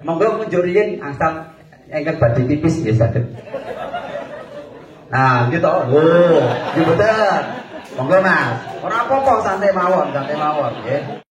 Monggo munjuk riyin asal engken badhe tipis nggih saged. Nah, gitu. Oh, nggih bener. Monggo Mas. Ora apa-apa santai mawon nggih.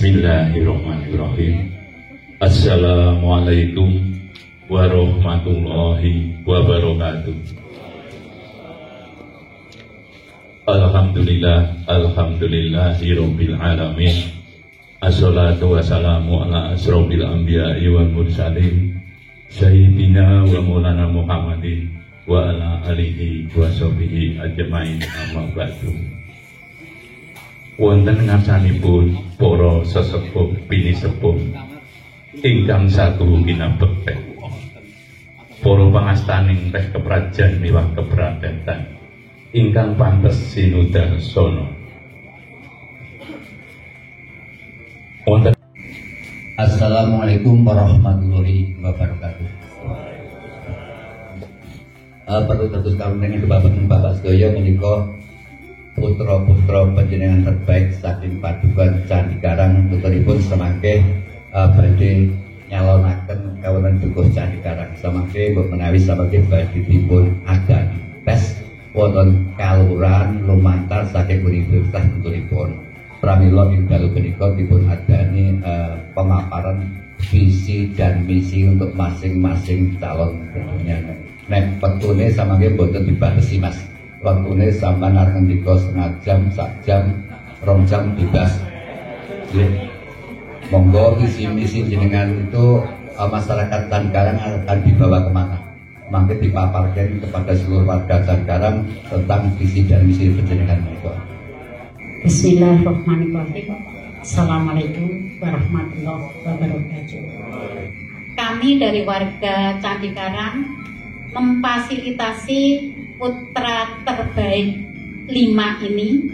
Bismillahirrahmanirrahim. Assalamualaikum warahmatullahi wabarakatuh. Alhamdulillahirabbil alamin. Assalatu wassalamu ala asrofil anbiya'i wal mursalin sayyidina wa maulana Muhammadin wa ala alihi wa sahbihi ajmain, amma ba'du. Wonten ngarsanipun para sesepuh pinisepuh ingkang saguh kinabekten, para pangastaning teh keprajan miwah keberadatan ingkang pantes sinudarsana. Wonten Assalamualaikum warahmatullahi wabarakatuh. Perlu terus kawuning Bapak sedaya menika putra-putra panjenengan terbaik saking padukan Candi Karang, putripun semangke badhe nyalonaken kawunan dukuh Candi Karang. Semangke mbok menawi samangke badhe dipun adani tes wonten kalurahan lumantar saking universitas putripun. Pramila ing dalu punika dipun adani pemaparan visi dan misi untuk masing-masing calon tentunya. Nek wektune samangke boten dibatasi Mas. Waktune sampean arep ngendika setengah jam, sak jam, 2 jam bebas. Monggo visi misi jenengan itu masyarakat Candi akan dibawa kemana? Mangke dipaparkan kepada seluruh warga Candi tentang visi dan misi jenengan itu. Bismillahirrahmanirrahim. Assalamualaikum warahmatullahi wabarakatuh. Kami dari warga Candi Karang memfasilitasi putra terbaik 5 ini,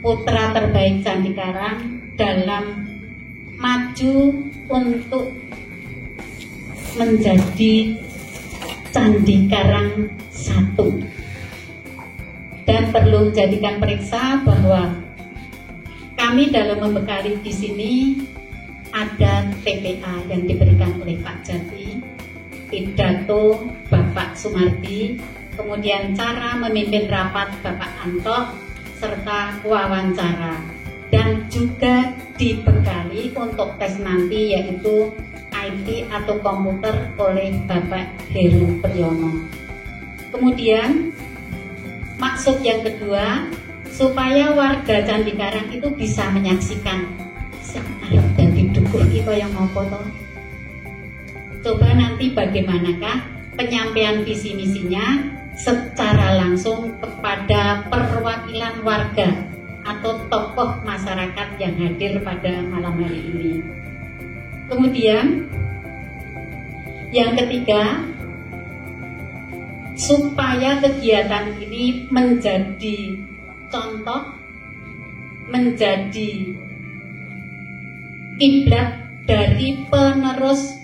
putra terbaik Candi Karang dalam maju untuk menjadi Candi Karang 1. Dan perlu menjadikan periksa bahwa kami dalam membekali di sini ada TPA yang diberikan oleh Pak Jati, pidato Bapak Sumardi, kemudian cara memimpin rapat Bapak Anto, serta wawancara. Dan juga dibekali untuk tes nanti yaitu IT atau komputer oleh Bapak Heru Priyono. Kemudian maksud yang kedua, supaya warga Candi Karang itu bisa menyaksikan dan didukuh kita yang mau foto. Coba nanti bagaimanakah penyampaian visi misinya secara langsung kepada perwakilan warga atau tokoh masyarakat yang hadir pada malam hari ini. Kemudian yang ketiga, supaya kegiatan ini menjadi contoh, menjadi kiblat dari pengurus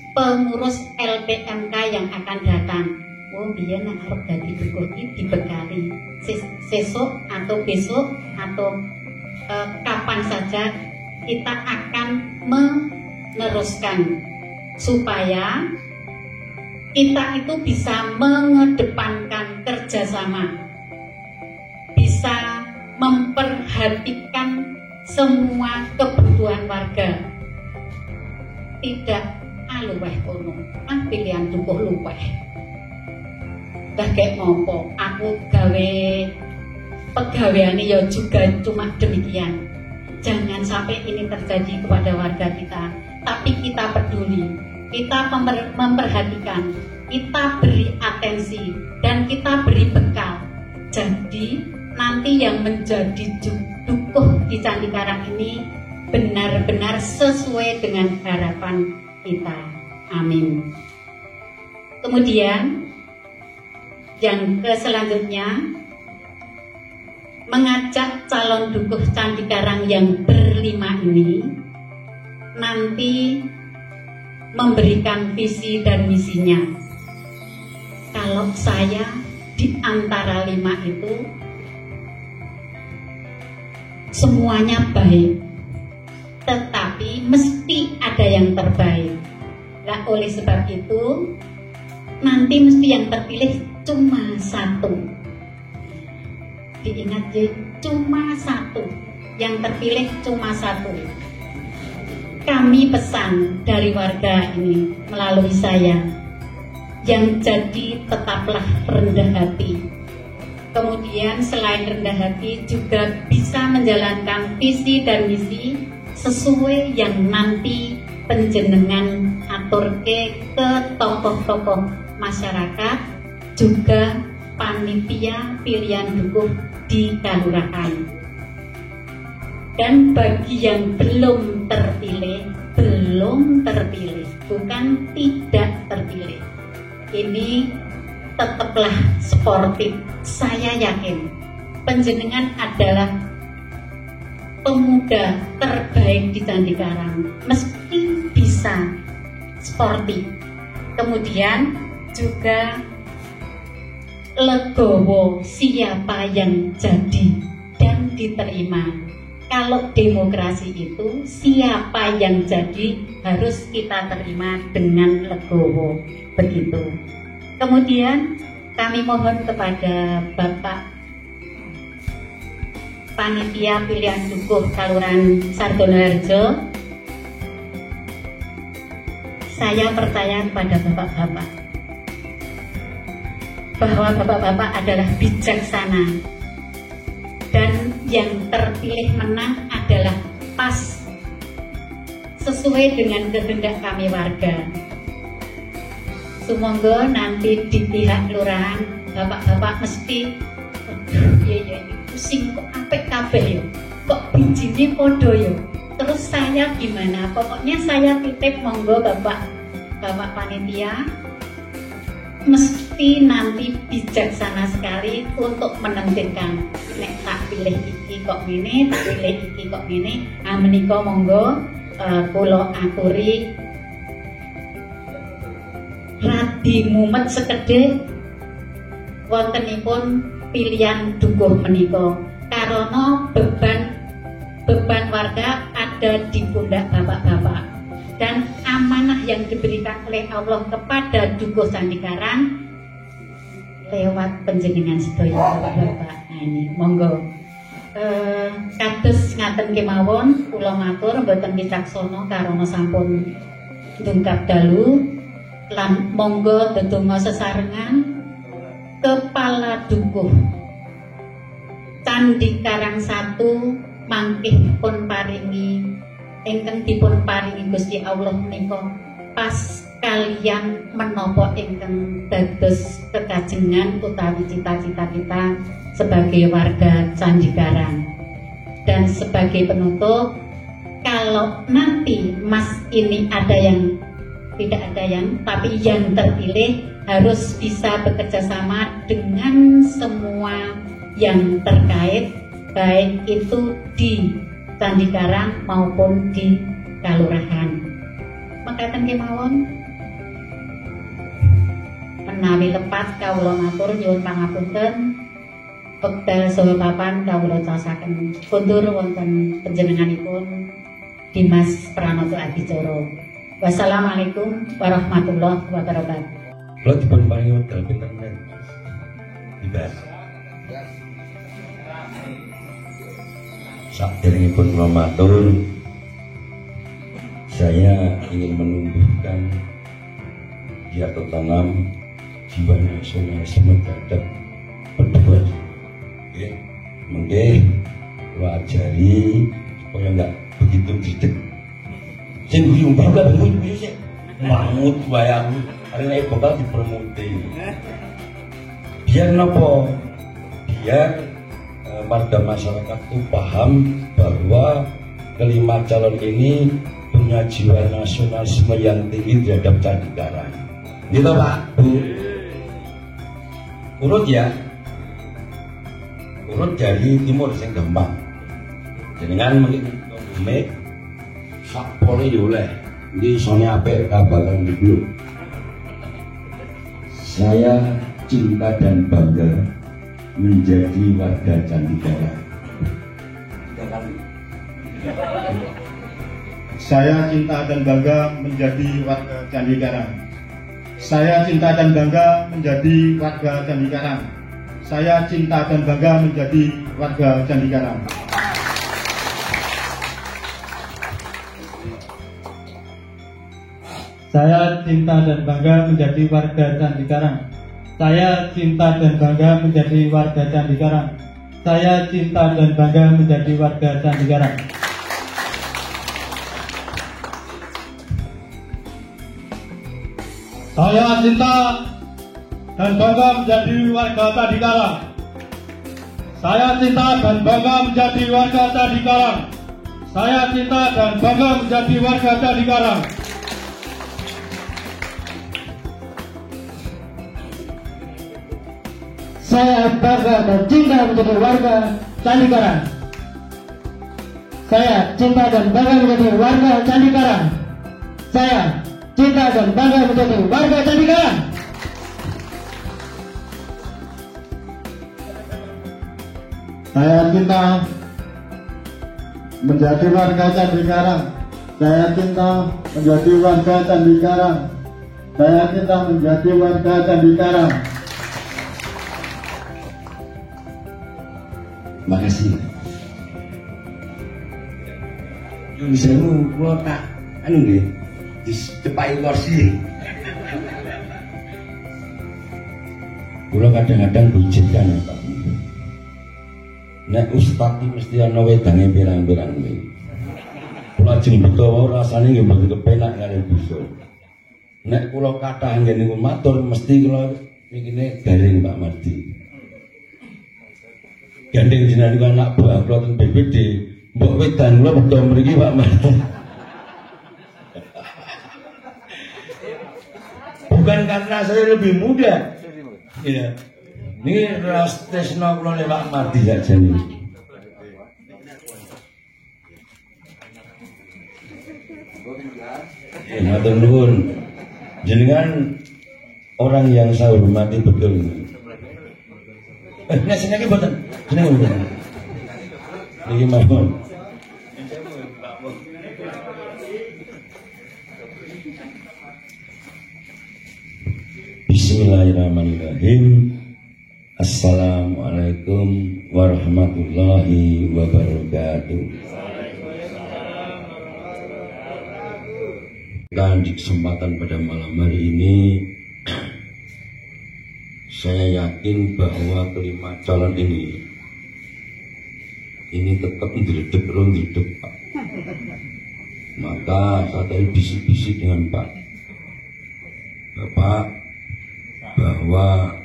LPMK yang akan datang. Oh biar nak harap dari dukuh ini dibekali sesok atau besok atau kapan saja kita akan meneruskan supaya kita itu bisa mengedepankan kerjasama, bisa memperhatikan semua kebutuhan warga. tidak luweh kono, pilihan dukuh luweh. Bagek ngopo, aku gawe pegawaian ya juga cuma demikian. Jangan sampai ini terjadi kepada warga kita, tapi kita peduli, kita memperhatikan, kita beri atensi, dan kita beri bekal. Jadi nanti yang menjadi dukuh di Candi Karang ini benar-benar sesuai dengan harapan kita. Amin. Kemudian yang selanjutnya, mengajak calon dukuh Candi Karang yang berlima ini nanti memberikan visi dan misinya. Kalau saya di antara 5 itu semuanya baik, tetapi mesti ada yang terbaik. Nah, oleh sebab itu nanti mesti yang terpilih cuma 1. Diingat ya, cuma 1. Yang terpilih cuma 1. Kami pesan dari warga ini melalui saya, yang jadi tetaplah rendah hati. Kemudian selain rendah hati juga bisa menjalankan visi dan misi sesuai yang nanti penjenengan aturke ke tokoh-tokoh masyarakat, juga panitia pilihan dukuh di kelurahan. Dan bagi yang belum terpilih, bukan tidak terpilih, ini tetaplah sportif. Saya yakin panjenengan adalah pemuda terbaik di Candi Karang, mesti bisa sportif. Kemudian juga legowo siapa yang jadi dan diterima. Kalau demokrasi itu siapa yang jadi harus kita terima dengan legowo, begitu. Kemudian kami mohon kepada Bapak Panitia Pilihan Dukuh Kelurahan Sardonoharjo, saya percaya kepada bapak-bapak bahwa bapak-bapak adalah bijaksana, dan yang terpilih menang adalah pas sesuai dengan kehendak kami warga. Sumangga nanti di pihak kelurahan bapak-bapak mesti ya pusing kok apik kabeh yo, kok bijine podo yo. Terus saya gimana? Pokoknya saya titip monggo bapak panitia mesti nanti bijaksana sekali untuk menentukan nek tak pilih iki kok ngene, tak pilih iki kok ngene. Menika monggo kula aturi radi mumet sekedhik wontenipun pilihan dukuh menika, karena beban warga ada di pundak bapak-bapak, dan amanah yang diberikan oleh Allah kepada dukuh Candi Karang lewat panjenengan sedaya bapak-bapak. Nah ini monggo kados ngaten kemawon kula matur mboten wicaksana karana sampun ndungkap dalu, lan monggo ndedonga sesarengan Kepala Dukuh Candi Karang 1 mangkih pun paringi ingkang dipun paringi Gusti Allah menika pas kalian menapa ingkang dados kekajengan utawi cita-cita kita sebagai warga Candi Karang. Dan sebagai penutup, kalau nanti Mas ini ada yang tidak ada yang, tapi yang terpilih harus bisa bekerja sama dengan semua yang terkait, baik itu di Candi Karang maupun di kelurahan. Mekaten kemawon menawi lepat kawula matur nyuwun pangapunten, wekdal saha papan kawula caosaken kondur wonten panjenenganipun Dimas Pranoto Adicara. Wassalamualaikum warahmatullahi wabarakatuh. Kalau dipun paringi wekdal pinten dibahas. Sakderengipun kula matur Saya ingin menumbuhkan dia tertanam jiwa nasionalisme terhadap perempuan. Mungkin lo ajari supaya nggak begitu gidek. Sing biung-biung lah biung-biung sih. Mangut bayang, hari ini bakal dipermuti. Biar nopo, biar warga masyarakat itu paham bahwa kelima calon ini punya jiwa nasionalisme yang tinggi terhadap Candi Karang. Gitu Pak, Bu. Urut ya. Urut dari timur sing gampang. Jenengan mungkin mek sapole yo oleh. Iki isone apik kabaran dulu. Saya cinta dan bangga menjadi warga Candi Karang. Saya cinta dan bangga menjadi warga Candi Karang. Saya cinta dan bangga menjadi warga Candi Karang. Saya cinta dan bangga menjadi warga Candi Karang. Saya cinta dan bangga menjadi warga Candi Karang. Saya cinta dan bangga menjadi warga Candi Karang. Saya cinta dan bangga menjadi warga Candi Karang. Saya cinta dan bangga menjadi warga Candi Karang. Saya cinta dan bangga menjadi warga Candi Karang. Saya cinta dan bangga menjadi warga Candi Karang. Saya bangga dan cinta menjadi warga Candi Karang. Saya cinta dan bangga menjadi warga Candi Karang. Saya cinta dan bangga menjadi warga Candi Karang. Saya cinta menjadi warga Candi Karang. Saya cinta menjadi warga Candi Karang. Saya cinta menjadi warga Candi Karang. Makasih. Yun sewu kula tak anu nggih dicepai kursi. Kula kadang-kadang bujikan ya Pak. Nek ustaz iki mesti ana wedange pirang-pirang kuwi. Kula ajeng beto rasane nggih mboten kepenak kali busuk. Nek kula kathah nggih niku matur mesti kula mikine garing Pak Mardi. Gandeng jenengan niku anak buah kula ten BPD, mbok wedan kula beto mriki Pak Mardi. Bukan karena saya lebih muda. Iya. Ini ras tresno kula le Pak Mardi saja nih. Matur nuwun. Jenengan orang yang saya hormati betul. Nek sini iki mboten. Jenengan mboten. Niki mawon. Bismillahirrahmanirrahim. Assalamualaikum warahmatullahi wabarakatuh. Dan di kesempatan pada malam hari ini saya yakin bahwa kelima calon ini tetap ndredeg Pak. Maka saya tadi bisik-bisik dengan Pak Bapak bahwa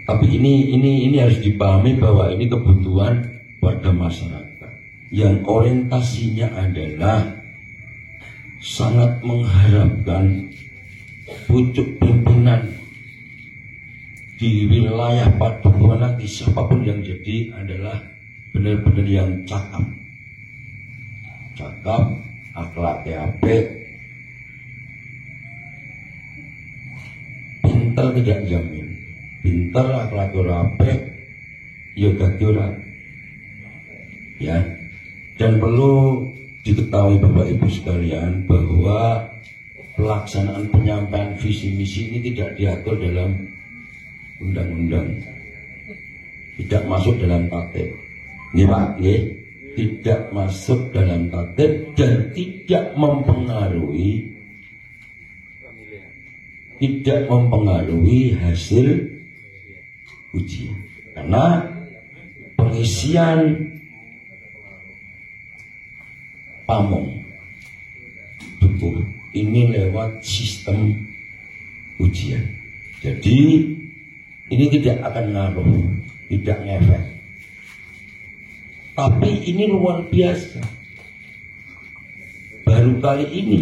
tapi ini harus dipahami bahwa ini kebutuhan warga masyarakat yang orientasinya adalah sangat mengharapkan pucuk pimpinan di wilayah Padukuhan nanti siapapun yang jadi adalah benar-benar yang cakap, akhlaknya apik, pinter tidak jamin, pinter akhlaknya apik, ya dadi ora. Ya, dan perlu diketahui Bapak Ibu sekalian bahwa pelaksanaan penyampaian visi misi ini tidak diatur dalam undang-undang, tidak masuk dalam tatib. Nggih Pak, nggih. tidak masuk dalam tatib dan tidak mempengaruhi hasil ujian. Karena pengisian pamong tubuh ini lewat sistem ujian. Jadi ini tidak akan ngaruh, tidak ngefek. Tapi ini luar biasa. Baru kali ini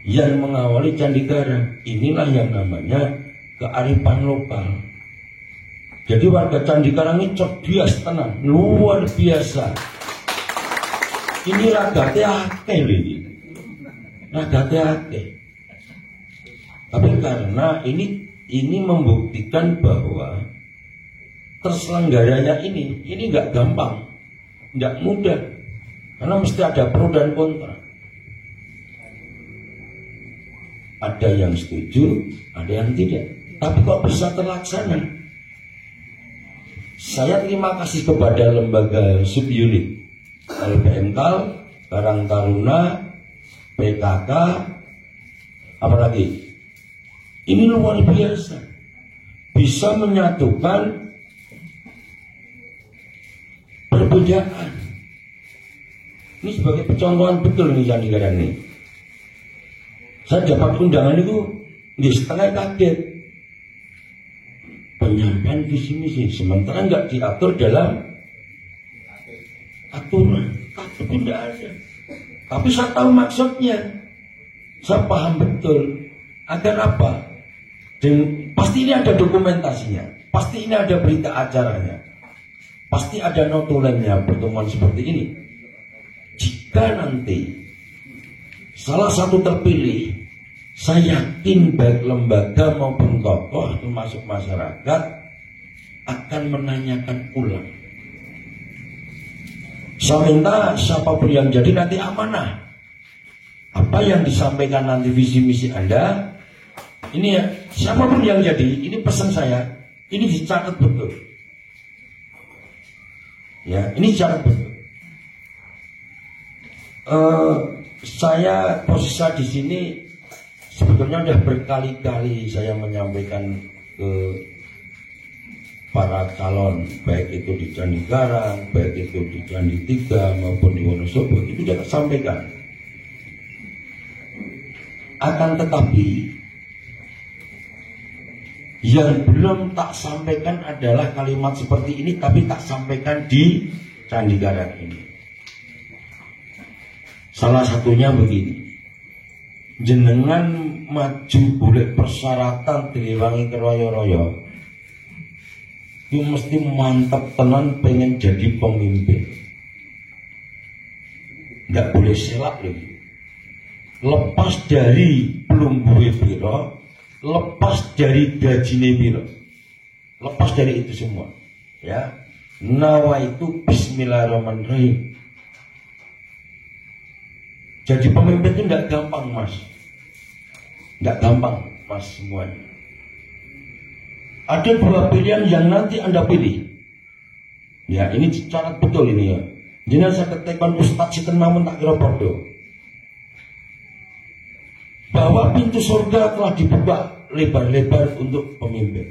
yang mengawali Candi Garang, inilah yang namanya kearifan lokal. Jadi warga Candi Garang ini cerdas tenang, luar biasa. Ini ragate akeh ini. Ragate akeh. Tapi karena ini membuktikan bahwa terselenggaranya ini nggak gampang, nggak mudah, karena mesti ada pro dan kontra. Ada yang setuju, ada yang tidak. Tapi kok bisa terlaksana? Saya terima kasih kepada lembaga subyunit LPMK, Karang Taruna, PKK, apalagi. Ini luar biasa. Bisa menyatukan perbedaan. Ini sebagai percontohan betul nih Candi Garang ini. Saya dapat undangan itu di setengah kaget. Penyampaian visi misi sementara nggak diatur dalam aturan, tapi tidak ada. Tapi saya tahu maksudnya, saya paham betul. Agar apa? Dan pasti ini ada dokumentasinya, pasti ini ada berita acaranya, pasti ada notulennya pertemuan seperti ini. Jika nanti salah satu terpilih, saya yakin baik lembaga maupun tokoh termasuk masyarakat akan menanyakan ulang. Saya minta siapapun yang jadi nanti amanah. Apa yang disampaikan nanti visi misi Anda, ini ya, siapapun yang jadi, ini pesan saya, ini dicatat betul. Ya, ini dicatat betul. Saya posisi di sini sebetulnya sudah berkali-kali saya menyampaikan ke para calon, baik itu di Candi Garang, baik itu di Candi 3 maupun di Wonosobo, itu sudah sampaikan. Akan tetapi yang belum tak sampaikan adalah kalimat seperti ini, tapi tak sampaikan di Candi Garang ini. Salah satunya begini, jenengan maju boleh persyaratan direwangi keroyo-royo, itu mesti mantap tenan pengen jadi pemimpin. Nggak boleh selak lagi. Lepas dari pelumbuhe piro, lepas dari gajine piro, lepas dari itu semua, ya. Nawa itu Bismillahirrahmanirrahim. Jadi pemimpin itu tidak gampang, Mas. Tidak gampang, Mas, semuanya. Ada dua pilihan yang nanti Anda pilih. Ya, ini syarat betul ini ya. Jangan saya ketekan Ustadz Siten namun tak kira bodoh. Bahwa pintu surga telah dibuka lebar-lebar untuk pemimpin.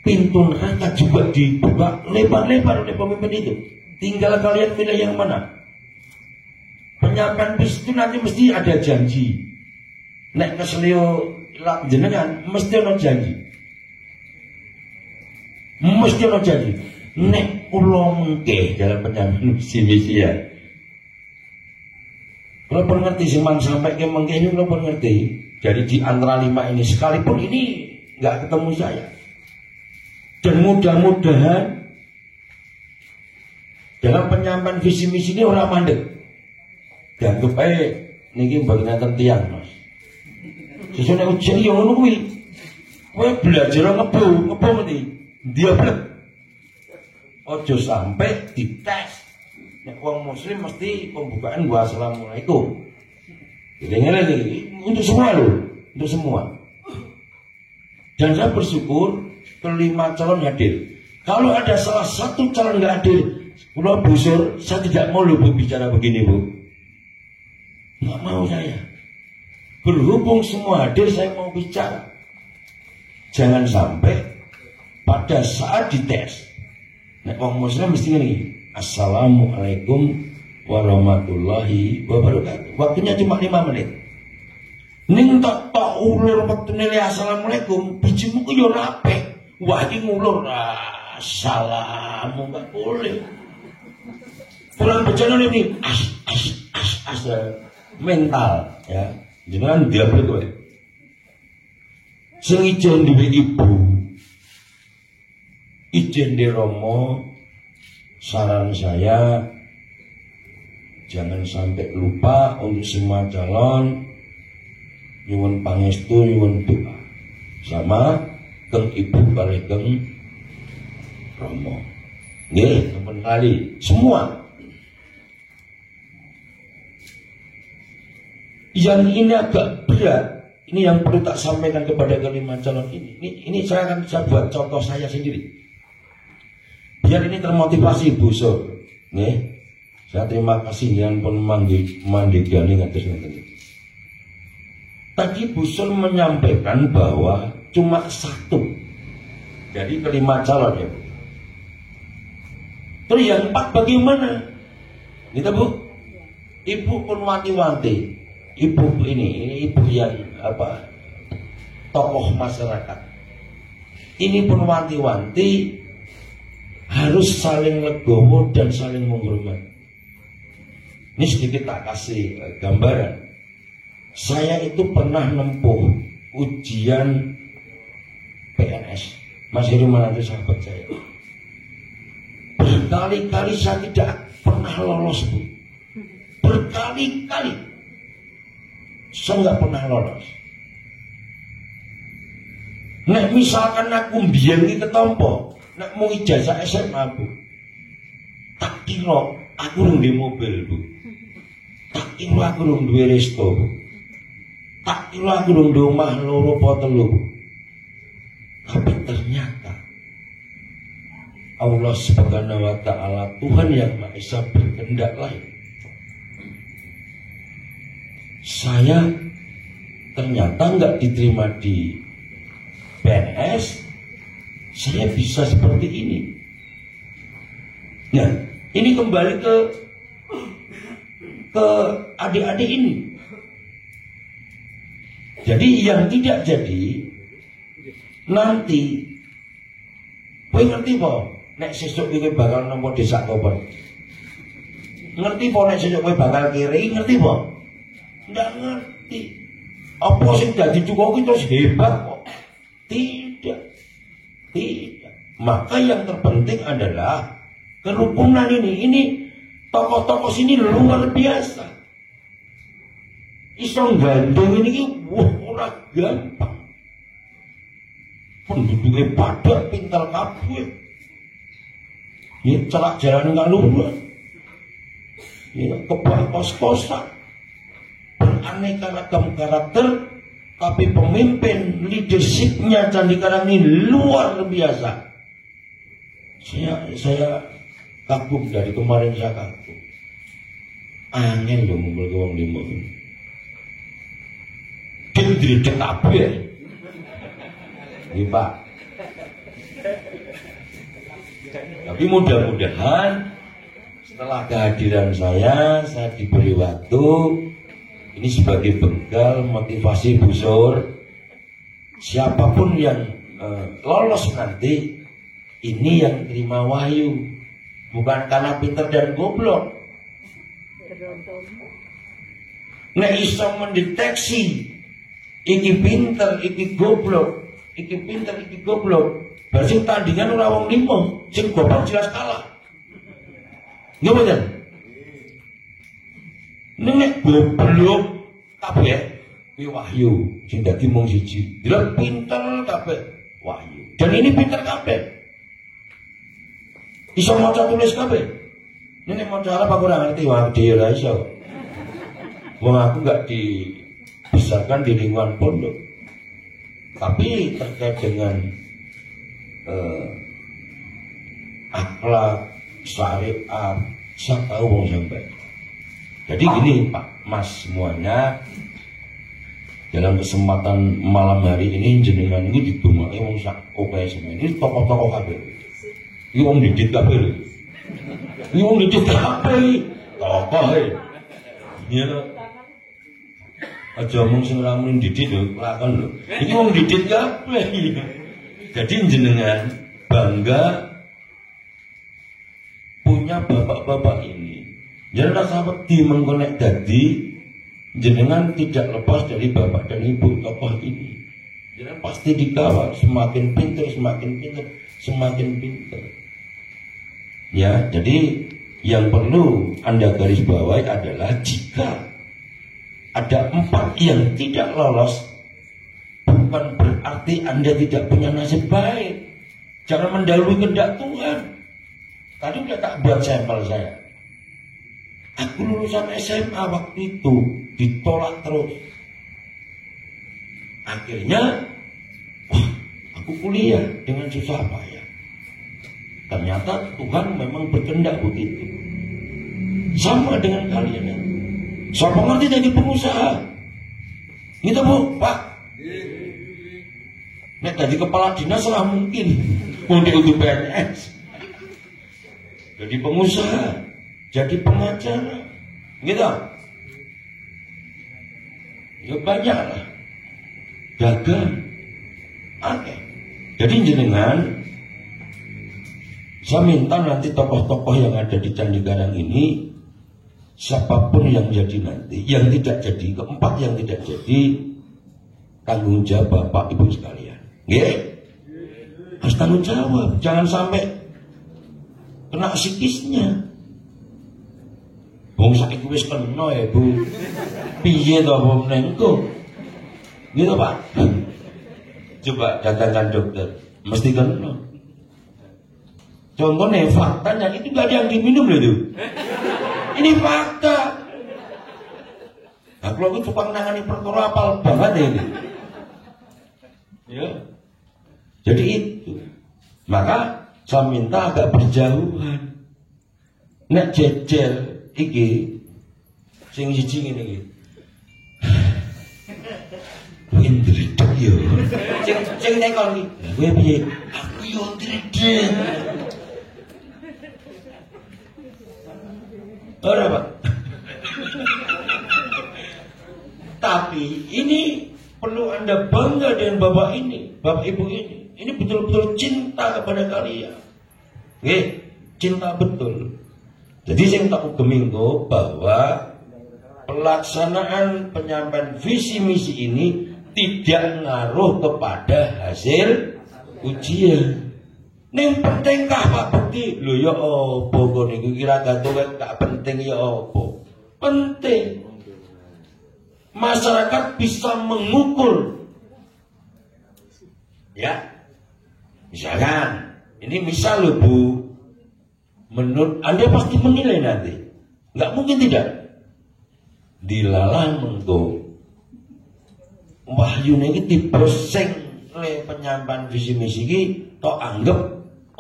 Pintu neraka juga dibuka lebar-lebar oleh pemimpin itu. Tinggal kalian pilih yang mana. Penyampaian bis itu nanti mesti ada janji. Nek keselio jenengan mesti ada janji. Mesti ada janji. Nek kula mengke dalam penyampaian visi misi ya. Kalau pun ngerti siman sampai ke mengke ini kalau pun ngerti. Jadi di antara 5 ini sekalipun ini nggak ketemu saya. Dan mudah-mudahan dalam penyampaian visi misi ini orang mandek. Dianggap niki bagian tiang, Mas. Sesune ujian yo ngono kuwi. Kowe belajar ngebu mesti dia blek. Ojo sampai dites. Nek wong muslim mesti pembukaan wa assalamualaikum. Jadi lagi untuk semua loh, untuk semua. Dan saya bersyukur kelima calon hadir. Kalau ada salah satu calon nggak hadir, Pulau Busur, saya tidak mau Bu bicara begini Bu. Nggak mau saya. Berhubung semua hadir, saya mau bicara. Jangan sampai pada saat dites, nek wong muslim mesti ini, Assalamualaikum warahmatullahi wabarakatuh. Waktunya cuma 5 menit. Ning tak ulur metune assalamualaikum, bijimu ku yo rapi. Wah iki ngulur assalamu enggak boleh. Pulang bejana ini as mental ya. Jangan diambil kowe. Sing ijen duwe ibu, ijen di Romo, saran saya jangan sampai lupa untuk semua calon nyuwun pangestu, nyuwun doa sama keng ibu kali keng Romo. Nggih, temen kali semua. Yang ini agak berat. Ini yang perlu tak sampaikan kepada kelima calon ini. Ini saya akan buat contoh saya sendiri. Biar ini termotivasi Bu Sur. Nih, saya terima kasih yang pun mandigani ngatus ngeten. Tadi Bu Sur menyampaikan bahwa cuma 1 dari kelima calon ya Bu. Terus yang 4 bagaimana? Gitu Bu. Ibu pun wanti-wanti. Ibu ini ibu yang tokoh masyarakat. Ini pun wanti-wanti harus saling legowo dan saling menghormati. Ini sedikit tak kasih gambaran. Saya itu pernah nempuh ujian PNS. Mas Heri Manado sahabat saya. Berkali-kali saya tidak pernah lolos Bu. Berkali-kali. Saya nggak pernah lolos. Nek misalkan aku mbiyen iki ketompo, nek mau ijazah SMA Bu. Tak kira aku rung duwe mobil Bu. Tak kira aku rung duwe resto Bu. Tak kira aku rung duwe omah 2 apa 3 Bu. Tapi ternyata Allah Subhanahu wa taala, Tuhan yang Maha Esa berkehendak lain. Saya ternyata nggak diterima di PNS, saya bisa seperti ini. Nah, ini kembali ke adik-adik ini. Jadi yang tidak jadi nanti, kowe ngerti po? Nek sesuk kowe bakal nampa desa koper. Ngerti po nek sesuk kowe bakal kiri, ngerti po? Nggak ngerti. Apa sing dadi cukup terus hebat kok? Tidak. Maka yang terpenting adalah kerukunan ini. Ini tokoh-tokoh sini luar biasa. Iso gandeng ini ora gampang. Penduduknya padat, pintal kabeh. Ya celak jalan ngaluran. Ya kebak kos-kosan. Beraneka ragam karakter, tapi pemimpin leadershipnya Candi Karang ini luar biasa. Saya kagum dari kemarin, saya kagum. Angin dong ngumpul ke wong limo. Gendrek kabeh. Nggih Pak. Tapi mudah-mudahan setelah kehadiran saya diberi waktu. Ini sebagai bekal motivasi Bu Sur. Siapapun yang lolos nanti, ini yang terima wahyu. Bukan karena pinter dan goblok. Nek iso mendeteksi iki pinter, iki goblok, iki pinter, iki goblok. Berarti tandingan ora wong 5, sing goblok jelas kalah. Nggih mboten? Nek goblok kabeh kuwi wahyu, sing dadi mung siji. Delok pinter kabeh wahyu. Dan ini pinter kabeh. Iso maca tulis kabeh. Nek maca Arab aku ora ngerti, wah dhewe ora iso. Wong aku enggak dibesarkan di lingkungan pondok. Tapi terkait dengan akhlak, syariat, sak tahu wong sampai. Jadi gini Pak, Mas semuanya, dalam kesempatan malam hari ini jenengan ini didongake wong sak oke semua. Ini tokoh-tokoh kabeh. Iki wong didit kabeh. Iki wong didit kabeh. Tokoh e. Iya lho. Aja mung sing ora mung didit lho, lakon lho. Iki wong didit kabeh. Jadi jenengan bangga punya bapak-bapak ini. Jangan rasa wedi mengkonek dadi jenengan tidak lepas dari bapak dan ibu tokoh ini. Jenengan pasti dikawal, semakin pintar, semakin pintar, semakin pintar. Ya, jadi yang perlu Anda garis bawahi adalah jika ada 4 yang tidak lolos, bukan berarti Anda tidak punya nasib baik. Jangan mendahului kehendak Tuhan. Tadi udah tak buat sampel saya. Aku lulusan SMA waktu itu ditolak terus. Akhirnya, wah, aku kuliah dengan susah payah. Ternyata Tuhan memang berkehendak begitu. Sama dengan kalian. Siapa ngerti jadi pengusaha? Gitu Bu, Pak. Nek jadi kepala dinas lah mungkin. Untuk PNS. Jadi pengusaha, jadi pengacara, gitu. Ya banyak lah, dagang, oke. Jadi jenengan, saya minta nanti tokoh-tokoh yang ada di Candi Garang ini, siapapun yang jadi nanti, yang tidak jadi, keempat yang tidak jadi, tanggung jawab Bapak Ibu sekalian, gitu. Harus tanggung jawab, jangan sampai kena psikisnya. Wong saiki wis kena ya Bu. Piye to apa menengko? Gitu Pak. Coba datangkan dokter, mesti kena. Contohnya faktanya itu gak ada yang diminum loh itu. Ini fakta. Nah, kalau aku tukang nangani perkara apal banget ya ini. Ya. Jadi itu. Maka saya minta agak berjauhan. Nek jejer iki sing siji ngene iki. Indridek yo. Sing nek kon iki. Kowe piye? Aku yo indridek. Ora, Pak. Tapi ini perlu Anda bangga dengan Bapak ini, Bapak Ibu ini. Ini betul-betul cinta kepada kalian. Oke, cinta betul. Jadi saya tak geminggo bahwa pelaksanaan penyampaian visi misi ini tidak ngaruh kepada hasil ujian. Ning penting kah Pak Bukti? Lho ya apa kok niku kira gantung gak penting ya apa? Penting. Masyarakat bisa mengukur. Ya. Misalkan, ini misal loh Bu, menurut Anda pasti menilai nanti, nggak mungkin tidak. Dilalah mengko, wahyu ini tipe sing le penyampaian visi misi ini, tok anggap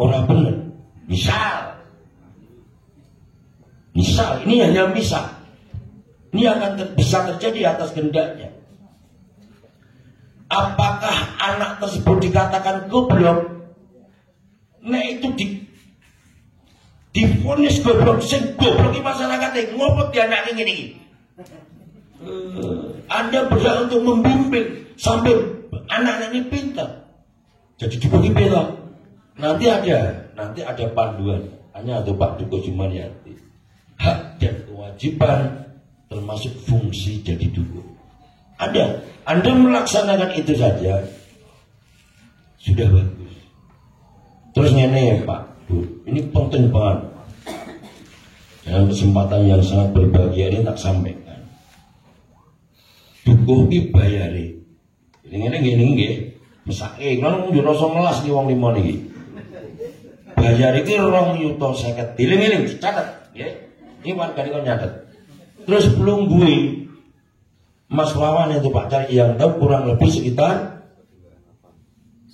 orang bener. Misal, ini hanya misal. Ini akan bisa terjadi atas kehendaknya. Apakah anak tersebut dikatakan goblok? Nah itu divonis goblok, sing goblok di masyarakat yang ngopot di anak ini. Anda berhak untuk membimbing sampai anak ini pintar. Jadi dibagi bela. Nanti ada panduan. Hanya ada Pak Duko Jumaniyati. Hak dan kewajiban termasuk fungsi jadi duko. Ada. Anda melaksanakan itu saja sudah bagus. Terus ini Pak Bu, ini penting banget. Dalam kesempatan yang sangat berbahagia ini tak sampaikan. Dukuh ki bayari. Ini nggih. Mesake kan njur rasa melas ki wong limo niki. Bayar iki 2.50.000. Diling-eling catet, nggih. Ini wargane kok nyatet. Terus pelungguhe Mas Wawan itu Pak Cari yang tahu kurang lebih sekitar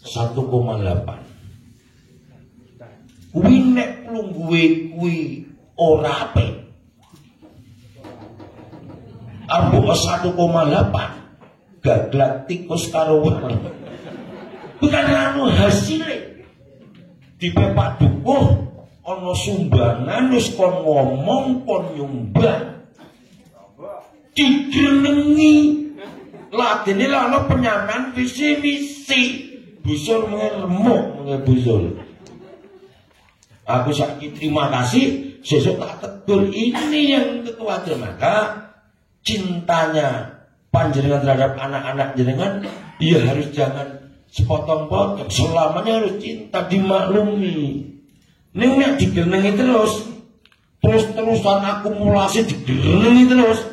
1,8. Kuwi nek lungguhe kuwi ora apik. Arep 1,8 gaglak tikus karo wong. Bukan anu hasilnya. Di Pak Dukuh ana sumbangan wis kon ngomong kon nyumbang. Digrenengi. Ladene lha ana penyaman visi-misi. Busur mengemuk busur. Aku sakit terima kasih. Sesuk tak tegur ini yang kekuatan. Maka cintanya panjenengan terhadap anak-anak jenengan ya harus jangan sepotong-potong, selamanya harus cinta dimaklumi. Ning nek digenengi terus-terusan akumulasi digenengi terus,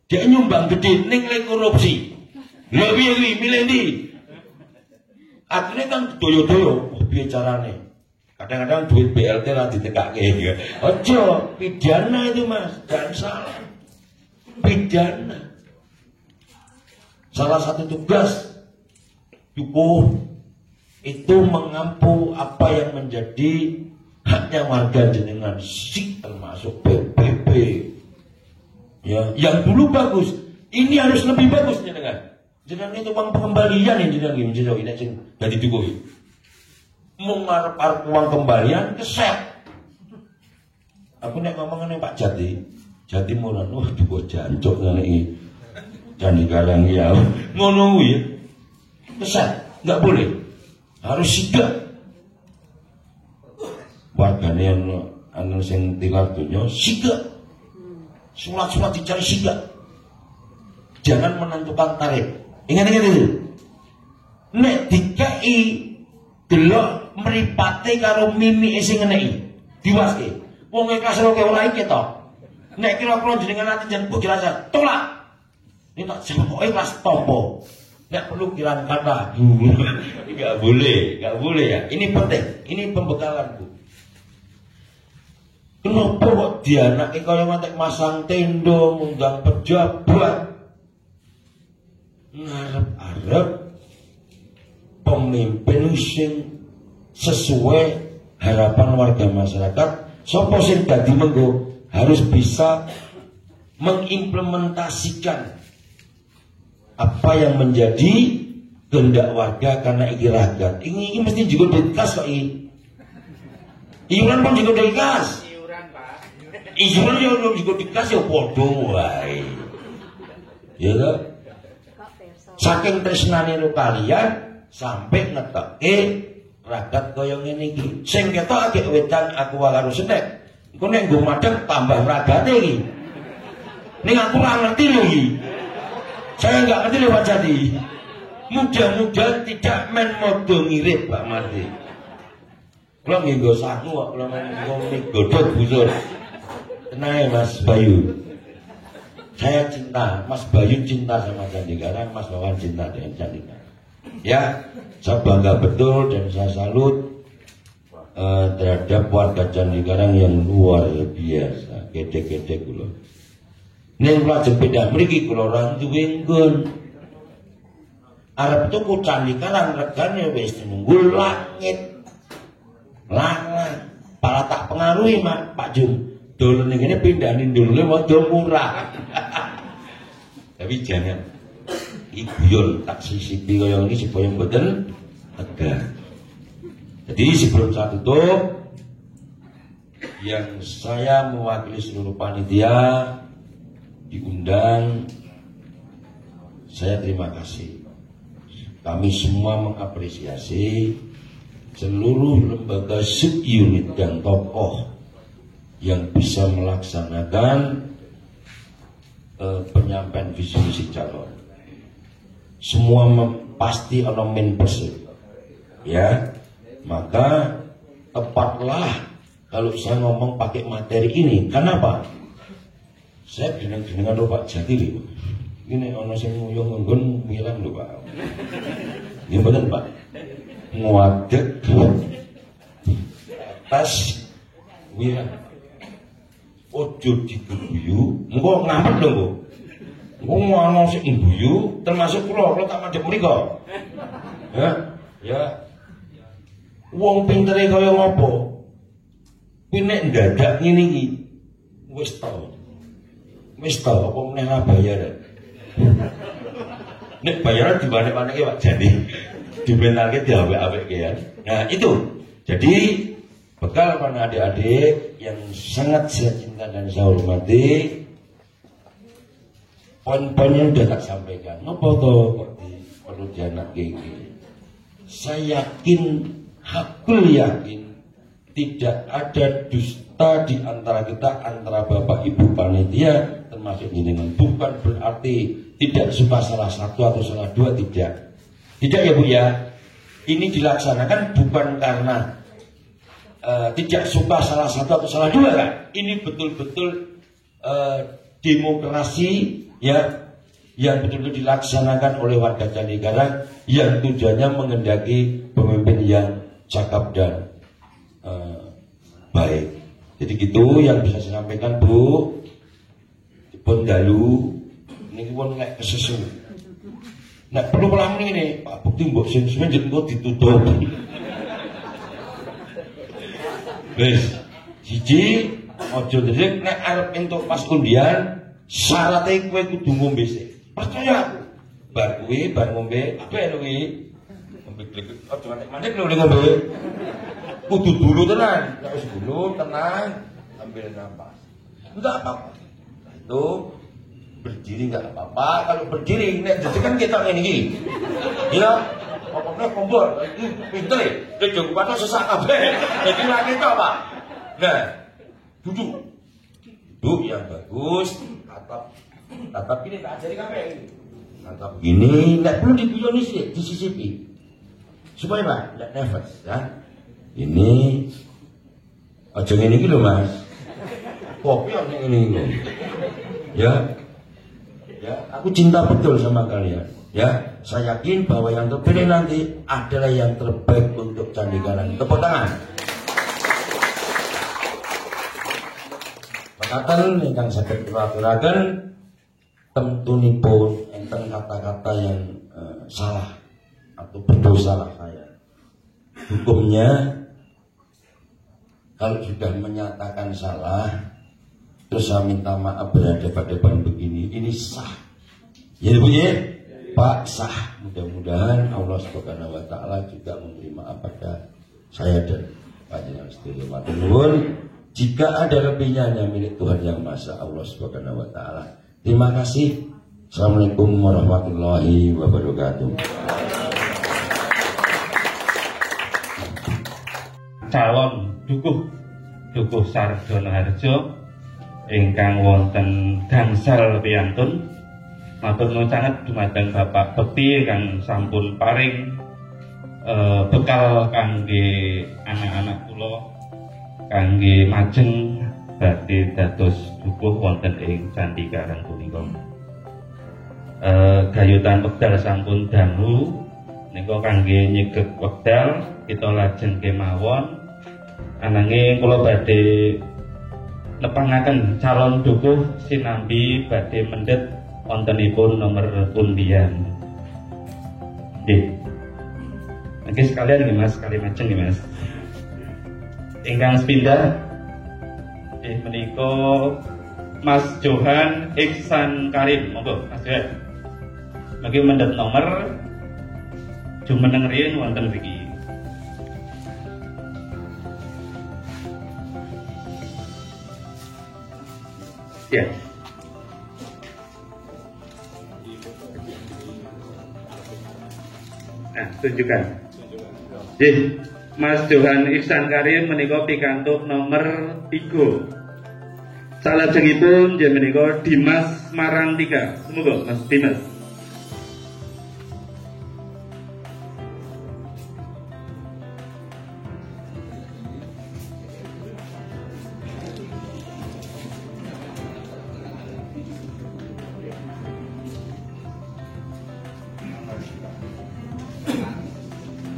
dia nyumbang gede ning le korupsi. Lha piye kuwi milih ndi? Akhirnya kan doyo-doyo, piye carane? Kadang-kadang duit BLT lah ditekake. Ojo, pidana itu Mas, jangan salah. Pidana. Salah satu tugas Dukuh itu mengampu apa yang menjadi haknya warga jenengan, sik termasuk PPP. Ya, yang dulu bagus, ini harus lebih bagus jenengan. Jenengan itu uang pengembalian yang jenengan ini dari Dukuh. Mengarep-arep uang kembalian keset. Aku nek ngomong ngene Pak Jati murah, Dukuh jancuk ngene iki. Candi Karang ya, ngono kuwi ya. Keset, nggak boleh, harus sigap. Wargane anu sing tilar donya sigap. Surat-surat dicari sigap. Jangan menentukan tarif. Ingat-ingat itu. Nek dikai delok mripate karo mimike sing ngeneki, diwaske. Wong ikhlas roke ora iki to. Nek kira-kira jenengan ati jan mbok kira tolak. Ini tak jempol ikhlas topo. Nggak perlu kiran kata. Nggak boleh ya. Ini penting, ini pembekalanku. Kenapa kok dianake kaya ngantek masang tenda, ngundang pejabat, ngarep-arep pemimpin sing sesuai harapan warga masyarakat. Sapa sing dadi mengko harus bisa mengimplementasikan apa yang menjadi kehendak warga karena iki rakyat. Ini mesti juga dikas kok iki. Iuran pun juga dikas. Iuran Pak. Iuran yo juga dikas ya padha wae. Ya kan? Saking tresnane karo kalian sampai ngeteke rakyat kaya ngene iki. Sing ketok agek wedan aku karo Senek. Engko nek nggo madhep tambah ragate iki. Ning aku ora ngerti lho iki. Saya nggak ngerti lewat Jati. Mudah-mudahan tidak main modo ngirit Pak Marti. Kalau nggak gue sangu, kalau main godot busur. Tenang Mas Bayu. Saya cinta, Mas Bayu cinta sama Candi Karang, Mas Wawan cinta dengan Candi Karang. Ya, saya bangga betul dan saya salut terhadap warga Candi Karang yang luar biasa. Gede-gede kula. Ning lajeng beda mriki kula ora duwe nggon. Arep tuku Candi Karang regane wis nunggu langit. Langan. Para tak pengaruhi Pak Jum. Dolen ning kene pindahin dulune modal murah. Tapi jangan guyon tak sisipi kaya ini supaya mboten tegak. Jadi sebelum saya tutup, yang saya mewakili seluruh panitia diundang, saya terima kasih. Kami semua mengapresiasi seluruh lembaga subunit dan tokoh yang bisa melaksanakan penyampaian visi misi calon. Semua pasti ada main person, ya. Maka tepatlah kalau saya ngomong pakai materi ini. Kenapa? Saya dengan Pak Jati lho. Ini ono sing nguyung nggon mirang lho Pak. Nggih mboten Pak. Nguadeg atas wirang. Ojo diguyu, engko ngampet lho engko. Engko ono sing guyu termasuk kula tak madhep mriku. Ya. Wong pintere kaya ngopo? Kuwi nek ndadak ngene iki wis tau apa meneh ra bayar. Nek bayaran dibanek-baneke Pak jadi dibentarke diawek-aweke ya. Nah itu jadi bekal para adik-adik yang sangat saya cinta dan saya hormati, poin-poinnya sudah tak sampaikan. Napa to kok perlu dianak gigi? Saya yakin, hakul yakin, tidak ada dusta di antara kita, antara Bapak Ibu panitia termasuk jenengan. Bukan berarti tidak suka salah satu atau salah dua, tidak. Tidak ya Bu ya. Ini dilaksanakan bukan karena tidak suka salah satu atau salah dua kan. Ini betul-betul demokrasi ya, yang betul-betul dilaksanakan oleh warga Candikarang yang tujuannya mengendaki pemimpin yang cakap dan baik. Jadi gitu yang bisa saya sampaikan Bu. Pun dalu ini pun nggak kesusu. Nah perlu pelang ini Pak bukti mbok sing jenengku ditutup. Wis siji aja ndek nek arep entuk pas undian syaratnya kowe kudu ngombe sik. Percaya aku. Bar kuwi bar ngombe apik lho kuwi. Ngombe glek aja mandek lho ngombe. Kudu dulu tenang, nek wis dulu tenang ambil nafas. Enggak apa-apa. Itu berdiri enggak apa-apa. Kalau berdiri nek jadi kan kita ngene iki. Ya, pokoknya kompor, pinter ya, dia jago pada sesak kabeh. Jadi lagi itu apa? Nah, duduk yang bagus, tatap ini tak ajari kabeh. Tatap ini, nggak perlu dipilih sih, disisipi, supaya Pak, nggak nervous, ya. Ini, aja ini gitu Mas, kopi yang ini, ya, aku cinta betul sama kalian. Ya, saya yakin bahwa yang terpilih nanti adalah yang terbaik untuk Candikarang. Tepuk tangan. Makatan ingkang saged kula aturaken temtunipun enten kata-kata yang salah atau berdosa lah saya. Hukumnya kalau sudah menyatakan salah terus saya minta maaf berhadapan-hadapan begini, ini sah. Ya Bu ya. Pak sah, mudah-mudahan Allah Subhanahu wa taala juga memberi maaf pada saya dan Pak Jenderal Setia Maturnuwun. Jika ada lebihnya hanya milik Tuhan Yang Maha Esa, Allah Subhanahu wa taala. Terima kasih. Assalamualaikum warahmatullahi wabarakatuh. Calon dukuh Sardono Harjo ingkang wonten gangsal piyantun. Matur nuwun sanget dumateng Bapak Bekti kang sampun paring bekal kangge anak-anak kula kangge majeng badhe dados dukuh wonten ing Candikarang punika. Gayutan wekdal sampun dangu nika kangge nyegep wekdal kita lajeng kemawon ananging kula badhe nepangaken calon dukuh sinambi badhe mendhet wontenipun nomor undian. Nggih. Nggih sekalian nggih Mas, kali majeng nggih Mas. Ingkang sepindhah nggih menika Mas Johan Iksan Karim, monggo Mas Johan. Mangke mendhet nomor jumeneng riyin wonten mriki. Ya. Nah, tunjukkan. Nggih, Mas Johan Iksan Karim menika pikantuk nomor 3. Salajengipun nggih menika Dimas Marantika. Semoga Mas Dimas.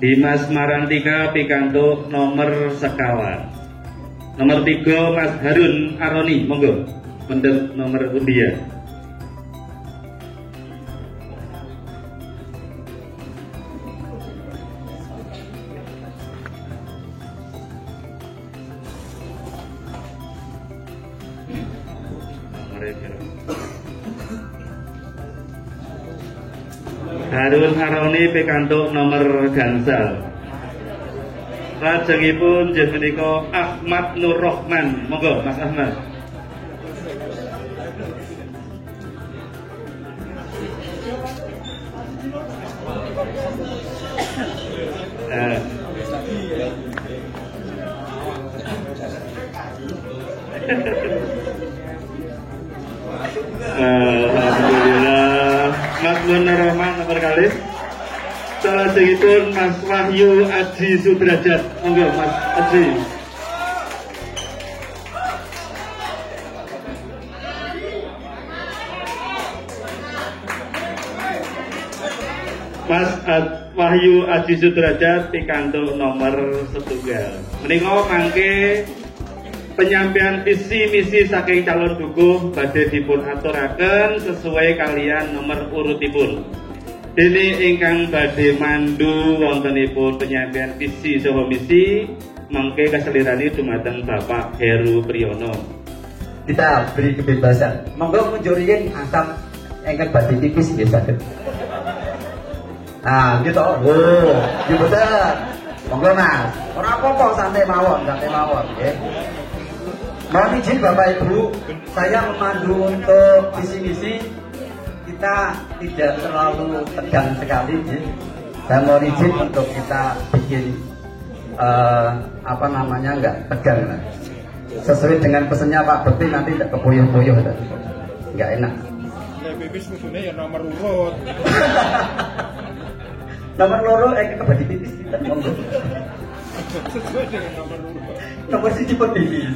Dimas Marantika pikantuk nomor sekawan. Nomor 3 Mas Harun Aroni, monggo mendhet nomor undian. Harun Aroni pikantuk nomor gangsal. Lajengipun jeneng menika Ahmad Nur Rohman. Monggo Mas Ahmad. Alhamdulillah. Mas Nur Rohman nomor kali. Salajengipun Mas Wahyu Aji Sudrajat. Monggo Mas Aji. Mas Wahyu Aji Sudrajat pikantuk nomor setunggal. Menika mangke penyampaian visi misi saking calon dukuh badhe dipun aturaken sesuai kalian nomor urutipun. Dene ingkang badhe mandu wontenipun penyampaian visi saha misi mangke kaselirani dumateng Bapak Heru Priyono. Kita beri kebebasan. Monggo mundur yen asam engken badhe tipis nggih saged. Nah, gitu. Oh, iya bener. Monggo Mas. Ora apa-apa santai mawon nggih. Mohon izin Bapak Ibu, saya memandu untuk visi misi. Kita tidak terlalu tegang sekali, ya. Saya mohon izin untuk kita bikin nggak tegang lah. Sesuai dengan pesannya Pak Bekti nanti tidak kepuyuh-puyuh, nggak enak. Pipis kudune ya nomor urut. Nomor loro kebadi pipis kita monggo. Sesuai dengan nomor urut. Nomor siji pipis.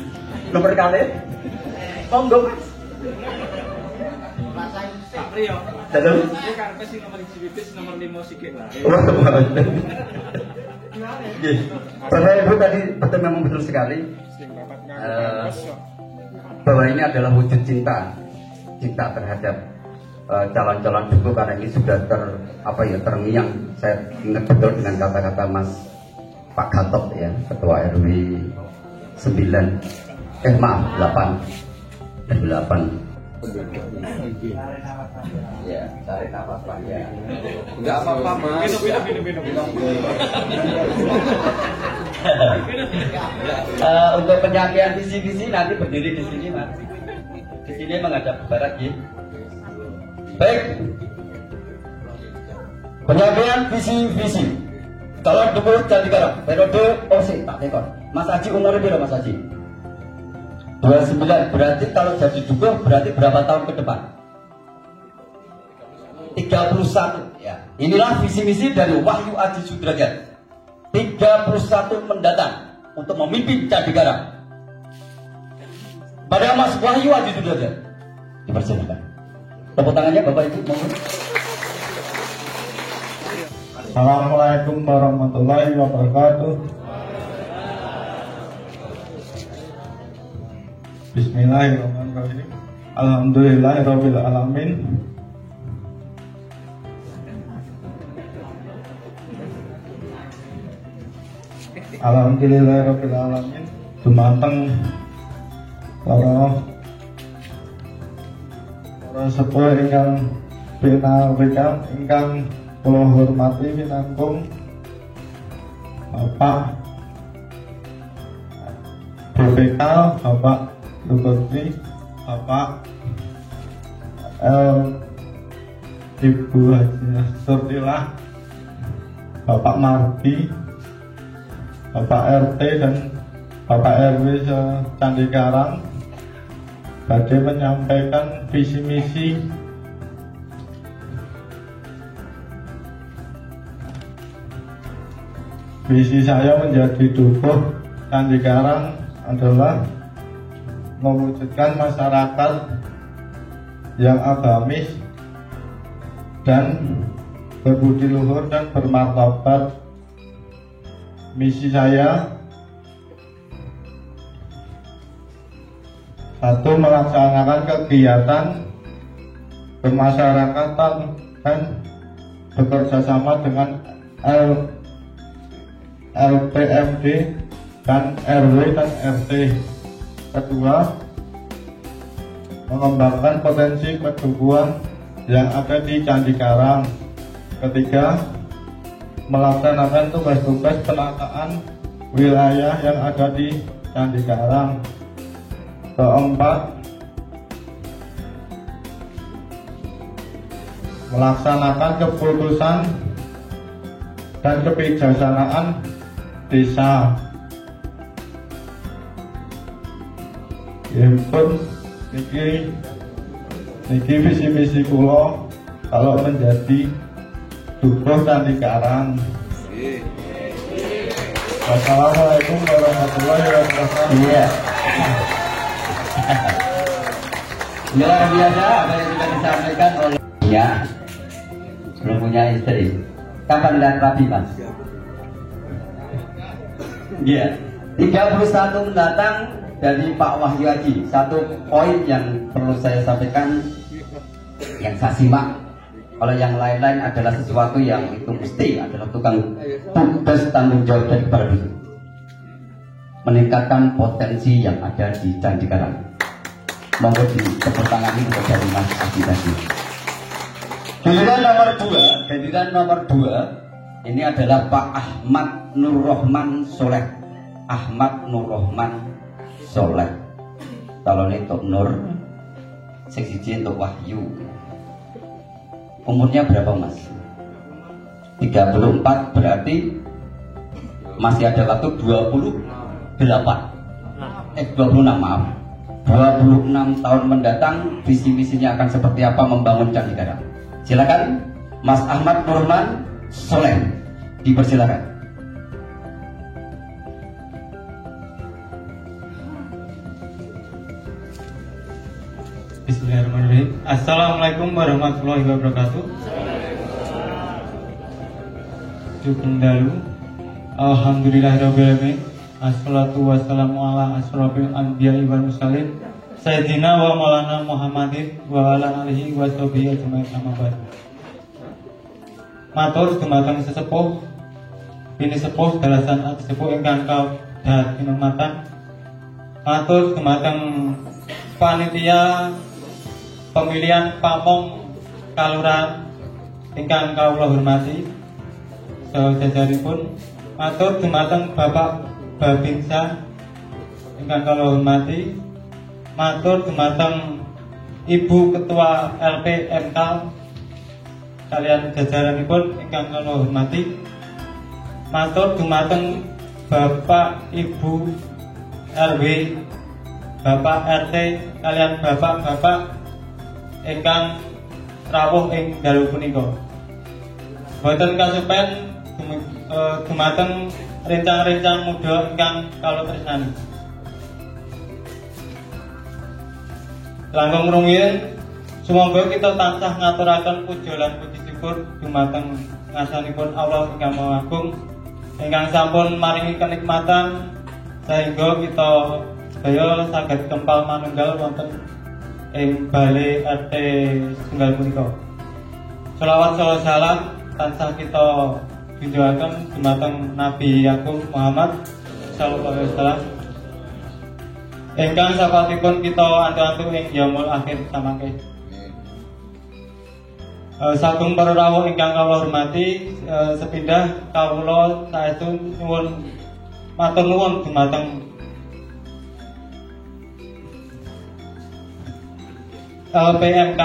Nomor kali monggo Mas. Pak Priyo. Dalam Iki karepe sing nomor 1 pipis nomor 5 sikit lah. Nggih. Bapak Ibu tadi memang betul sekali. Bahwa ini adalah wujud cinta terhadap calon-calon dukuh, karena ini sudah terngiang. Saya ingat betul dengan kata-kata Mas Pak Gatot ya, Ketua RW 8 ya, cari apa-apa ya. Enggak apa-apa, Mas. Minum. Untuk penyampaian visi-visi nanti berdiri di sini, Mas. Di sini menghadap ke barat, ya. Baik. Penyampaian visi-visi. Calon dukuh Jantikarang periode OC Pak Tekor. Mas Haji umurnya berapa Mas Haji? 29. Berarti kalau jadi dukuh berarti berapa tahun ke depan? 31 ya. Inilah visi misi dari Wahyu Aji Sudrajat. 31 mendatang untuk memimpin Jantikarang. Pada Mas Wahyu Aji Sudrajat dipersilakan. Tepuk tangannya Bapak Ibu. Assalamualaikum warahmatullahi wabarakatuh. Bismillahirrahmanirrahim. Alhamdulillahirabbil alamin. Alhamdulillahirabbil alamin. Dumateng para sepuh ingkang pinanggih ingkang kula hormati minangkung Bapak BPK, Bapak Lutfi, Bapak Ibu Haji Surtilah, Bapak Mardi, Bapak RT dan Bapak RW Jantikarang badhe menyampaikan visi misi saya menjadi dukuh Jantikarang adalah mewujudkan masyarakat yang agamis dan berbudi luhur dan bermartabat. Misi saya: 1. Melaksanakan kegiatan bermasyarakatan dan bekerjasama dengan LPMD dan RW dan RT. 2. mengembangkan potensi kedukuhan yang ada di Candi Karang. Ketiga, melaksanakan tugas-tugas penataan wilayah yang ada di Candi Karang. Keempat, melaksanakan keputusan dan kebijaksanaan desa. Pun niki visi misi kula kalau menjadi dukuh Candi Karang. Wassalamualaikum warahmatullahi wabarakatuh. Iya. Luar biasa apa yang sudah disampaikan oleh belum punya istri. Kapan lihat rapi, Mas? Iya. 31 mendatang dari Pak Wahyu Haji. Satu poin yang perlu saya sampaikan, yang saya simak. Kalau yang lain-lain adalah sesuatu yang itu mesti adalah tugas tanggung jawab dari para dusun. Meningkatkan potensi yang ada di Candi Karang. Monggo dipertangani dari Mas Adi tadi. Giliran nomor 2 ini adalah Pak Ahmad Nur Rahman Soleh. Ahmad Nur Rahman Soleh. Kalau ini untuk Nur, siji untuk Wahyu. Umurnya berapa, Mas? 34, berarti masih ada waktu 26, maaf. 26 tahun mendatang visi misinya akan seperti apa membangun Candi Karang. Silakan Mas Ahmad Nur Rahman Soleh, dipersilakan. Bismillahirrahmanirrahim. Assalamualaikum warahmatullahi wabarakatuh. Cukup dalu. Alhamdulillahirrahmanirrahim. Assalatu wassalamu ala asrofil anbiya'i wal mursalin Sayyidina wa maulana Muhammadin wa ala alihi wa sahbihi ajma'in amma ba'd. Matur dumateng sesepuh bini sepuh dalasan sepuh ingkang kaudhat kinurmatan. Matur dumateng panitia pemilihan pamong kalurahan ingkang kawula hormati sajajaripun. Matur dumateng Bapak Babinsa ingkang kawula hormati. Matur dumateng Ibu Ketua LPMK kalian jajaranipun ingkang kawula hormati. Matur dumateng Bapak Ibu RW, Bapak RT kalian bapak-bapak ingkang rawuh ing dalu punika. Boten kasupen dumateng rencang-rencang muda ingkang kawula tresnani. Langkung rumiyin sumangga kita tansah ngaturaken puja lan puji syukur dumateng ngasanipun Allah ingkang Maha Agung ingkang sampun maringi kenikmatan sehingga kita sedaya saged kempal manunggal wonten ing bale RT setunggal punika. Shalawat salam tansah kita junjungaken dumateng Nabi Agung Muhammad sallallahu alaihi wasallam ingkang sapatipun kita antu-antu ing yaumul akhir samangke. Sagung para rawuh ingkang kawula hormati, sepindah kawula saestu nyuwun matur nuwun dumateng LPMK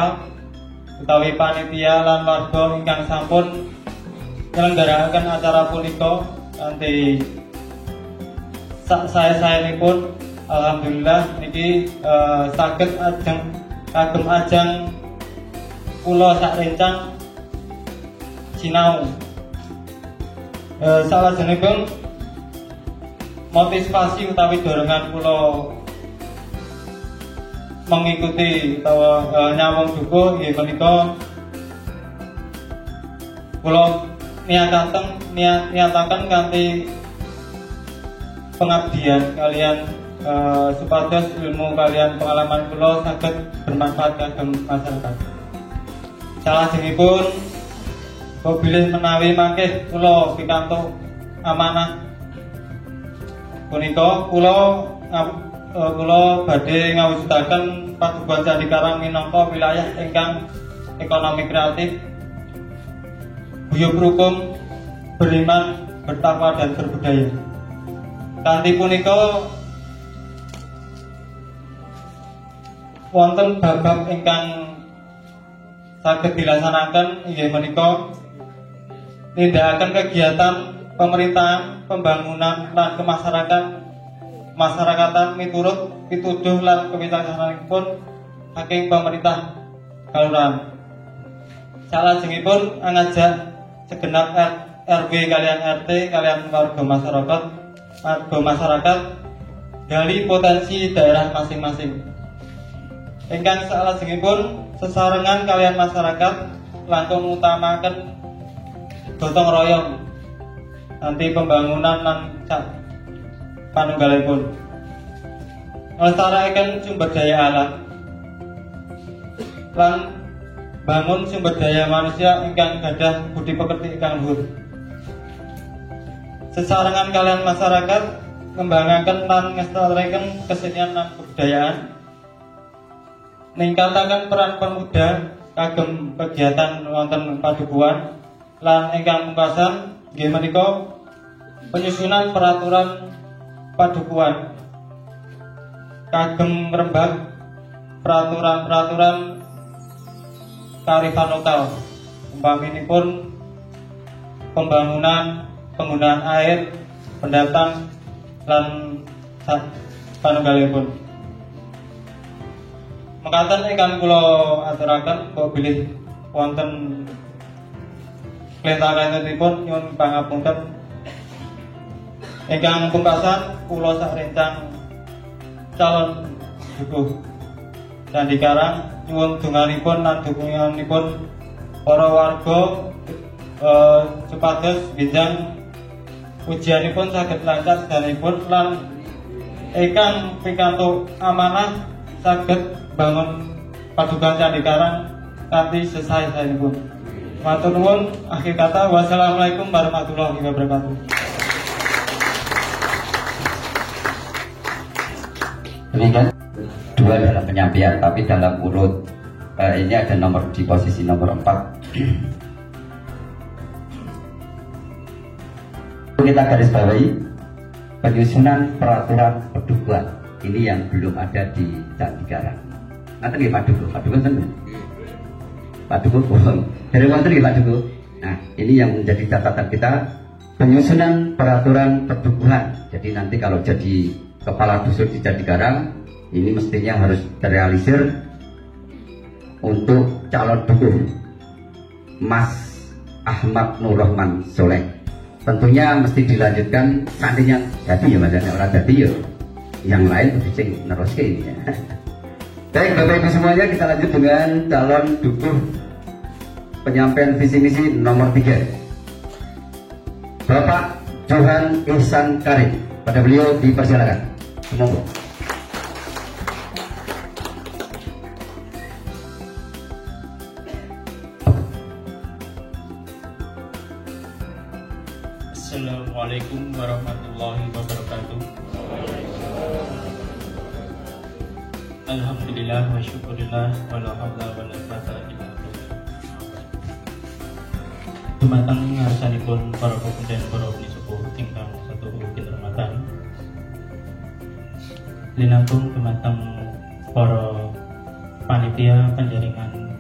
utawi panitia lan warga ingkang sampun nyelenggaraken acara punika kanthi sae-saenipun. Alhamdulillah niki saged kagem ajang kula sak rencang sinau. Salajengipun motivasi utawi dorongan kula mengikuti utawa nyawang dukuh nggih menika kula niataken kanthi pengabdian kalian supados ilmu kalian pengalaman kula saged bermanfaat kagem masyarakat. Salajengipun bilih menawi mangke kula pikantuk amanah punika kula badhe ngawujudaken Padukuhan Candi Karang minangka wilayah ingkang ekonomi kreatif, guyub rukun, beriman, bertakwa dan berbudaya. Kanthi punika wonten bab-bab ingkang saged dilaksanaken inggih menika nindakaken kegiatan pemerintahan, pembangunan lan kemasyarakatan miturut pituduh lan kewicaksananipun saking pemerintah kalurahan. Salajengipun ngajak segenap RW kaliyan RT kaliyan warga masyarakat gali potensi daerah masing-masing. Ingkang salajengipun sesarengan kaliyan masyarakat langkung utamaken gotong royong nanti pembangunan lan panunggalipun nglestarekaken sumber daya alam lan bangun sumber daya manusia ingkang gadah budi pekerti ingkang luhur. Sesarengan kaliyan masyarakat ngembangaken lan nglestarekaken kesenian lan kebudayaan, ningkataken peran pemuda kagem kegiatan wonten padukuhan lan ingkang mungkasan nggih menika penyusunan peraturan padukuhan kagem ngrembag peraturan-peraturan kearifan lokal umpaminipun pembangunan, penggunaan air, pendatang lan panunggalipun. Mekaten ingkang kula aturaken kok bilih wonten klentakanipun nyuwun pangapunten. Ingkang pungkasan kula sarencang calon dukuh Candi Karang nyuwun donganipun lan dukunganipun para warga supados ginjang ujianipun saged lancar sedanipun lan ingkang pikantuk amanah saged bangun Padukuhan Candi Karang kanthi sesae-saenipun. Matur nuwun, akhir kata wassalamualaikum warahmatullahi wabarakatuh. Demikian dua dalam penyampaian, tapi dalam urut ini ada nomor di posisi nomor 4. Kita garis bawahi penyusunan peraturan padukuhan ini yang belum ada di Candi Karang. Nanti nggih padukuhan ten. Padukuhan dari wonten nggih padukuhan. Nah, ini yang menjadi catatan kita, penyusunan peraturan padukuhan. Jadi nanti kalau jadi kepala dusun di Candi Karang ini mestinya harus terrealisir untuk calon dukuh Mas Ahmad Nur Rahman Soleh. Tentunya mesti dilanjutkan nantinya jadi ya Mas, orang jadi ya yang lain mesti neruske ini ya. Baik Bapak Ibu semuanya, kita lanjut dengan calon dukuh penyampaian visi misi nomor 3, Bapak Johan Ihsan Karim. Pada beliau dipersilakan. Monggo. Assalamualaikum warahmatullahi wabarakatuh. Alhamdulillah wa syukurillah wa la haula wa la quwwata illa billah. Dumateng ngarsanipun para pemuda dan para sepuh ingkang satuhu kinurmatan. Linangkung dumateng para panitia penjaringan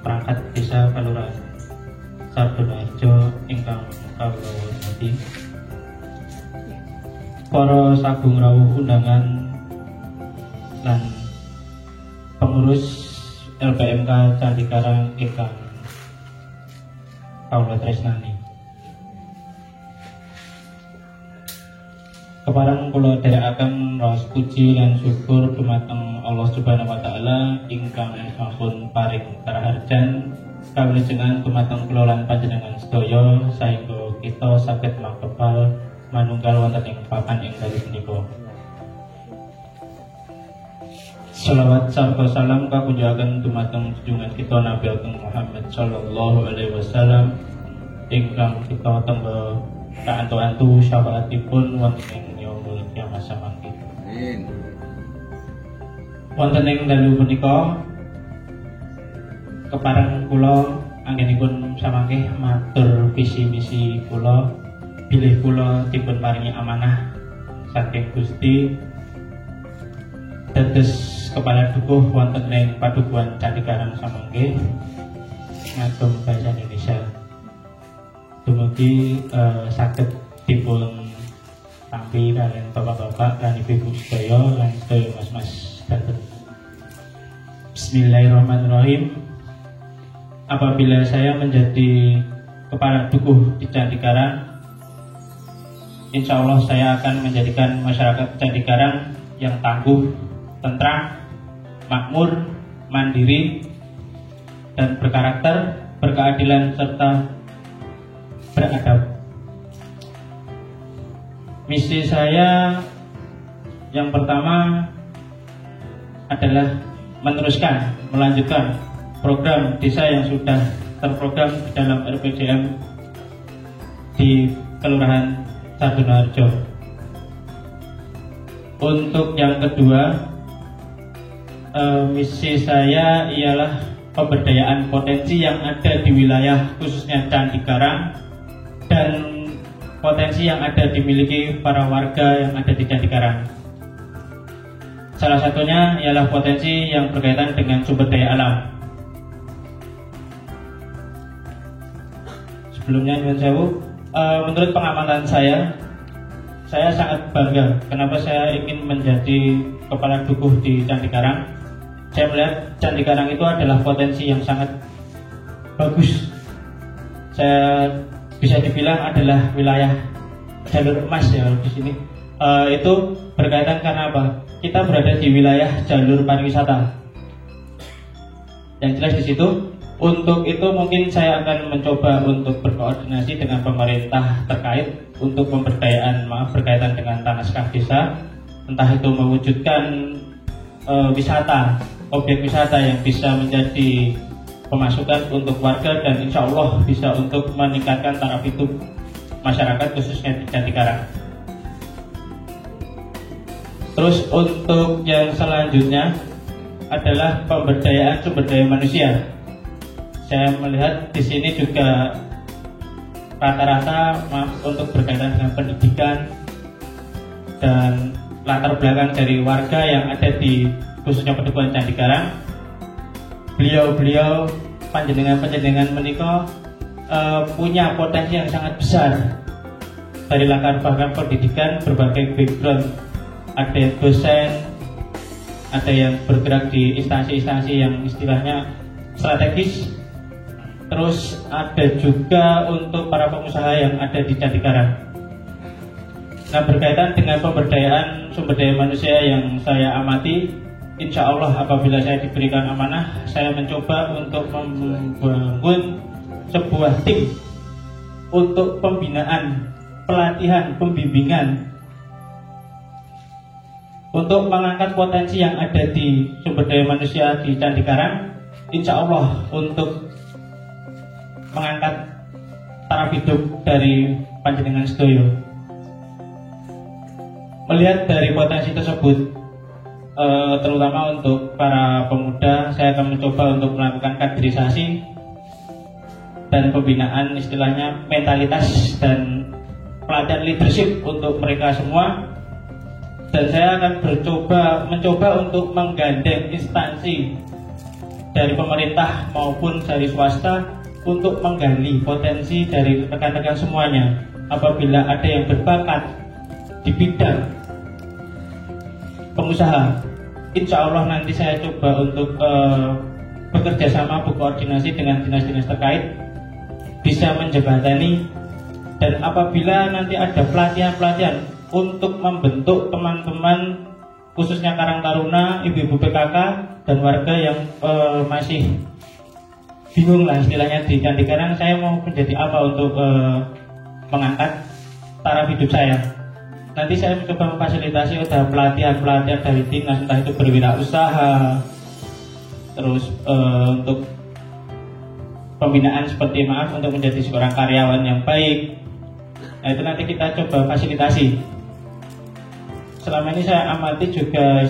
perangkat desa Kalurahan Sardonoharjo ingkang kawula hormati, para sagung rawuh undangan lan pengurus LPMK Candi Karang ingkang kawula tresnani. Kepareng kula dherekaken raos puji lan syukur dumateng Allah Subhanahu wa taala ingkang sampun paring karaharjan kawilujengan dumateng kula lan panjenengan sedaya saengga kita saged makepal manunggal wonten ing papan ing dalem menika. Salawat sarta salam kakunjuaken dumateng junjungan kita Nabi Ageng Muhammad sallallahu alaihi wasallam ingkang kita tenggo kaantu-antu syafaatipun wonten ing yaumul kiamah samangke. Amin. wonten ing dalu punika kepareng kula anggenipun samangke matur visi misi kula bilih kula dipun paringi amanah saking Gusti dados kepala dukuh wonten ing Padukuhan Candi Karang samangke ngagem basa Indonesia. Dumugi saged dipun tampi kalian bapak-bapak dan ibu-ibu sedaya lan sedaya mas-mas dateng. Bismillahirrahmanirrahim. Apabila saya menjadi kepala dukuh di Candi Karang, insya Allah saya akan menjadikan masyarakat Candi Karang yang tangguh, tentram, makmur, mandiri, dan berkarakter, berkeadilan, serta beradab. Misi saya yang pertama adalah meneruskan, melanjutkan program desa yang sudah terprogram di dalam RPJM di Kelurahan Sardonoharjo. Untuk yang kedua, misi saya ialah pemberdayaan potensi yang ada di wilayah khususnya Candi Karang dan potensi yang ada dimiliki para warga yang ada di Candi Karang. Salah satunya ialah potensi yang berkaitan dengan sumber daya alam. Sebelumnya nyuwun sewu, menurut pengamatan saya sangat bangga. Kenapa saya ingin menjadi kepala dukuh di Candi Karang? Saya melihat Candi Karang itu adalah potensi yang sangat bagus. Saya bisa dibilang adalah wilayah jalur emas ya di sini. Itu berkaitan karena apa? Kita berada di wilayah jalur pariwisata. Yang jelas di situ. Untuk itu mungkin saya akan mencoba untuk berkoordinasi dengan pemerintah terkait untuk pemberdayaan berkaitan dengan tanah sekah desa, entah itu mewujudkan wisata, objek wisata yang bisa menjadi pemasukan untuk warga dan insya Allah bisa untuk meningkatkan taraf hidup masyarakat khususnya di Candi Karang. Terus untuk yang selanjutnya adalah pemberdayaan sumber daya manusia. Saya melihat di sini juga rata-rata untuk berkaitan dengan pendidikan dan latar belakang dari warga yang ada di khususnya Padukuhan Candi Karang. Beliau panjenengan menika punya potensi yang sangat besar dari latar belakang pendidikan, berbagai background, ada yang dosen, ada yang bergerak di instansi-instansi yang istilahnya strategis. Terus ada juga untuk para pengusaha yang ada di Candi Karang. Nah, berkaitan dengan pemberdayaan sumber daya manusia yang saya amati, insya Allah apabila saya diberikan amanah, saya mencoba untuk membangun sebuah tim untuk pembinaan, pelatihan, pembimbingan untuk mengangkat potensi yang ada di sumber daya manusia di Candi Karang. Insya Allah untuk mengangkat taraf hidup dari panjenengan sedaya. Melihat dari potensi tersebut, terutama untuk para pemuda, saya akan mencoba untuk melakukan kaderisasi dan pembinaan istilahnya mentalitas dan pelatihan leadership untuk mereka semua. Dan saya akan mencoba untuk menggandeng instansi dari pemerintah maupun dari swasta untuk menggali potensi dari rekan-rekan semuanya. Apabila ada yang berbakat di bidang pengusaha, insya Allah nanti saya coba untuk bekerja sama, berkoordinasi dengan dinas-dinas terkait, bisa menjembatani. Dan apabila nanti ada pelatihan-pelatihan untuk membentuk teman-teman khususnya Karang Taruna, ibu-ibu PKK dan warga yang masih bingung lah istilahnya di Candi Karang, saya mau menjadi apa untuk mengangkat taraf hidup saya. Nanti saya mencoba memfasilitasi ada pelatihan-pelatihan dari dinas, entah itu berwirausaha, terus untuk pembinaan seperti untuk menjadi seorang karyawan yang baik. Nah, itu nanti kita coba fasilitasi. selama ini saya amati juga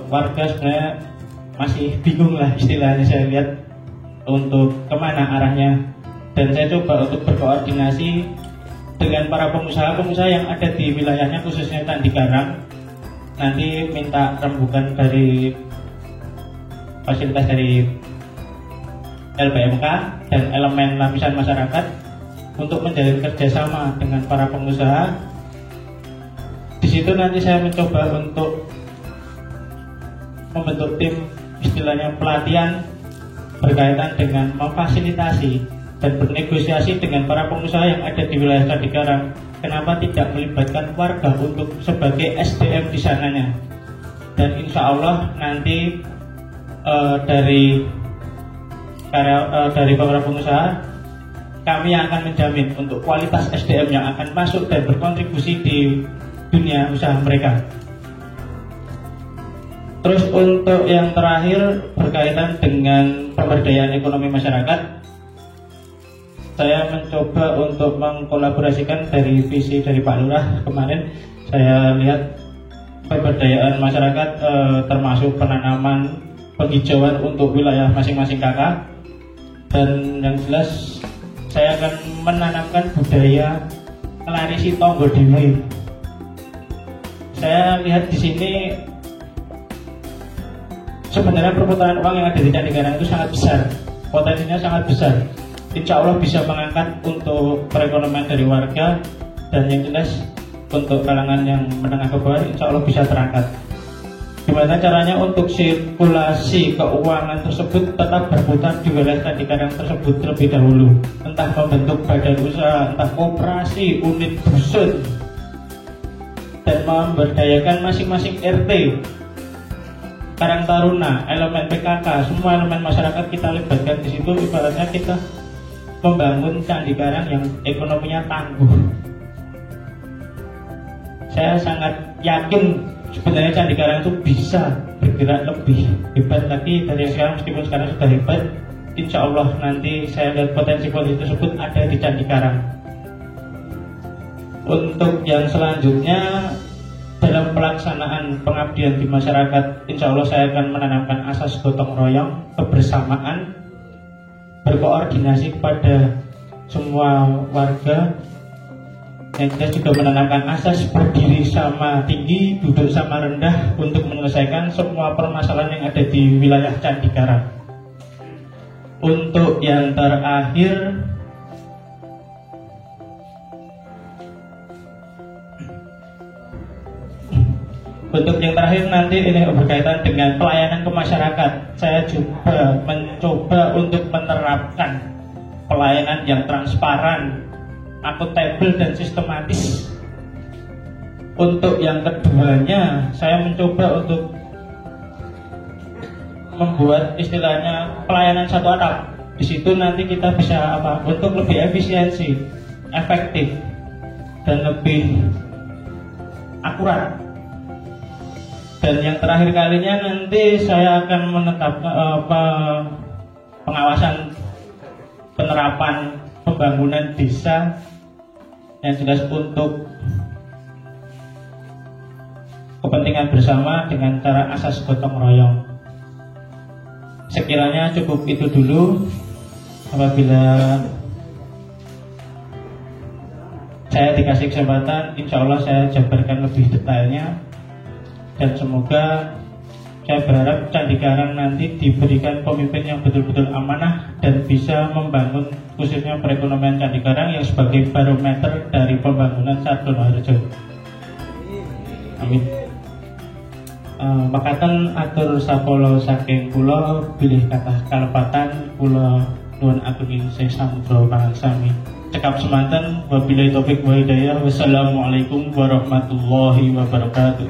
warga sebenarnya masih bingung lah istilahnya, saya lihat untuk kemana arahnya, dan saya coba untuk berkoordinasi dengan para pengusaha-pengusaha yang ada di wilayahnya khususnya Candi Karang. Nanti minta rembukan dari fasilitas dari LPMK dan elemen lapisan masyarakat untuk menjalin kerjasama dengan para pengusaha. Di situ nanti saya mencoba untuk membentuk tim istilahnya pelatihan berkaitan dengan memfasilitasi dan bernegosiasi dengan para pengusaha yang ada di wilayah Candi Karang. Kenapa tidak melibatkan warga untuk sebagai SDM di sananya? Dan insya Allah nanti dari beberapa pengusaha kami akan menjamin untuk kualitas SDM yang akan masuk dan berkontribusi di dunia usaha mereka. Terus untuk yang terakhir berkaitan dengan pemberdayaan ekonomi masyarakat, saya mencoba untuk mengkolaborasikan dari visi dari Pak Lurah kemarin. Saya lihat pemberdayaan masyarakat termasuk penanaman penghijauan untuk wilayah masing-masing kakak, dan yang jelas saya akan menanamkan budaya ngelarisi tonggo dewe. Saya lihat di sini sebenarnya perputaran uang yang ada di Candi Karang itu sangat besar, potensinya sangat besar. Insya Allah bisa mengangkat untuk perekonomian dari warga, dan yang jelas untuk kalangan yang menengah ke bawah insya Allah bisa terangkat. Gimana caranya untuk sirkulasi keuangan tersebut tetap berputar di wilayah Candi Karang tersebut terlebih dahulu, entah membentuk badan usaha, entah koperasi, unit dusun, dan memberdayakan masing-masing RT, Karang Taruna, elemen PKK, semua elemen masyarakat kita libatkan di situ. Ibaratnya kita membangun Candi Karang yang ekonominya tangguh. Saya sangat yakin sebenarnya Candi Karang itu bisa bergerak lebih hebat lagi dari yang sekarang, meskipun sekarang sudah hebat. Insya Allah nanti saya lihat potensi-potensi tersebut ada di Candi Karang. Untuk yang selanjutnya, dalam pelaksanaan pengabdian di masyarakat, insya Allah saya akan menanamkan asas gotong royong, kebersamaan, berkoordinasi kepada semua warga. Yang kita juga menanamkan asas berdiri sama tinggi, duduk sama rendah untuk menyelesaikan semua permasalahan yang ada di wilayah Candi Karang. Untuk yang terakhir, nanti ini berkaitan dengan pelayanan ke masyarakat. Saya juga mencoba untuk menerapkan pelayanan yang transparan, akuntabel, dan sistematis. Untuk yang keduanya, saya mencoba untuk membuat istilahnya pelayanan satu atap. Di situ nanti kita bisa untuk lebih efisiensi, efektif, dan lebih akurat. Dan yang terakhir kalinya nanti saya akan menetapkan pengawasan penerapan pembangunan desa yang jelas untuk kepentingan bersama dengan cara asas gotong royong. Sekiranya cukup itu dulu. Apabila saya dikasih kesempatan, insya Allah saya jabarkan lebih detailnya. Dan semoga saya berharap Candi Karang nanti diberikan pemimpin yang betul-betul amanah dan bisa membangun khususnya perekonomian Candi Karang yang sebagai barometer dari pembangunan Sardonoharjo. Amin. Makaten atur sapolo saking kula bilih kathah kalepatan kula nuwun ageng sing samudra pangarsami. Cekap semanten wabillahi taufik wa hidayah. Wassalamualaikum warahmatullahi wabarakatuh.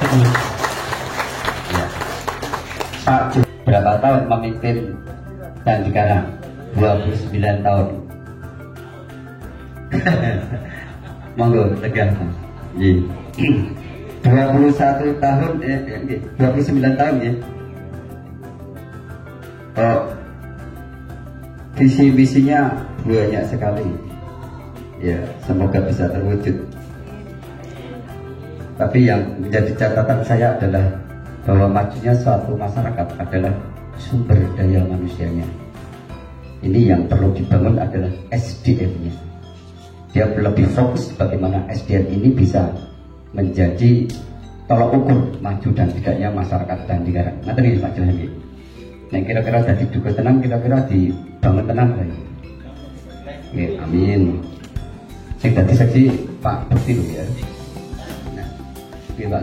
Ya. Pak, berapa tahun memimpin Candi Karang? 29 tahun. Monggo tegak. Nggih. 21 tahun 29 tahun ya. Oh. Visi-visinya banyak sekali. Ya, semoga bisa terwujud. Tapi yang menjadi catatan saya adalah bahwa majunya suatu masyarakat adalah sumber daya manusianya. Ini yang perlu dibangun adalah SDM-nya. Dia lebih fokus bagaimana SDM ini bisa menjadi tolak ukur maju dan tidaknya masyarakat Tandigarang. Nanti nih Pak Johan. Nah kira-kira dari duga tenang, kira-kira dibangun tenang lagi. Oke, amin. Saya tadi saksi Pak Bukti dulu ya. Nah, oke Pak.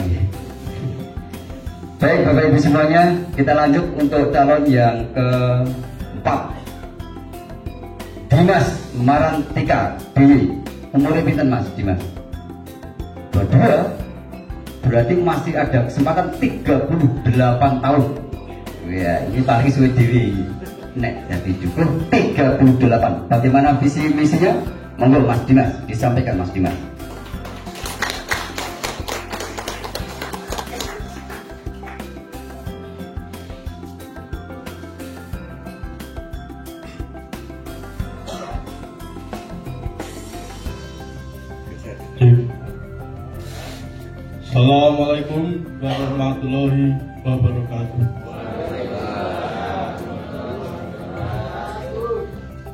Baik Bapak Ibu semuanya, kita lanjut untuk calon yang keempat. Dimas Marantika Dewi. Umurnya pinten Mas Dimas? 22. Berarti masih ada kesempatan 38 tahun. Ya, ini paling suwe Dewi. Nek jadi cukup 38. Bagaimana visi misinya? Monggo Mas Dimas, disampaikan Mas Dimas. Assalamualaikum warahmatullahi wabarakatuh.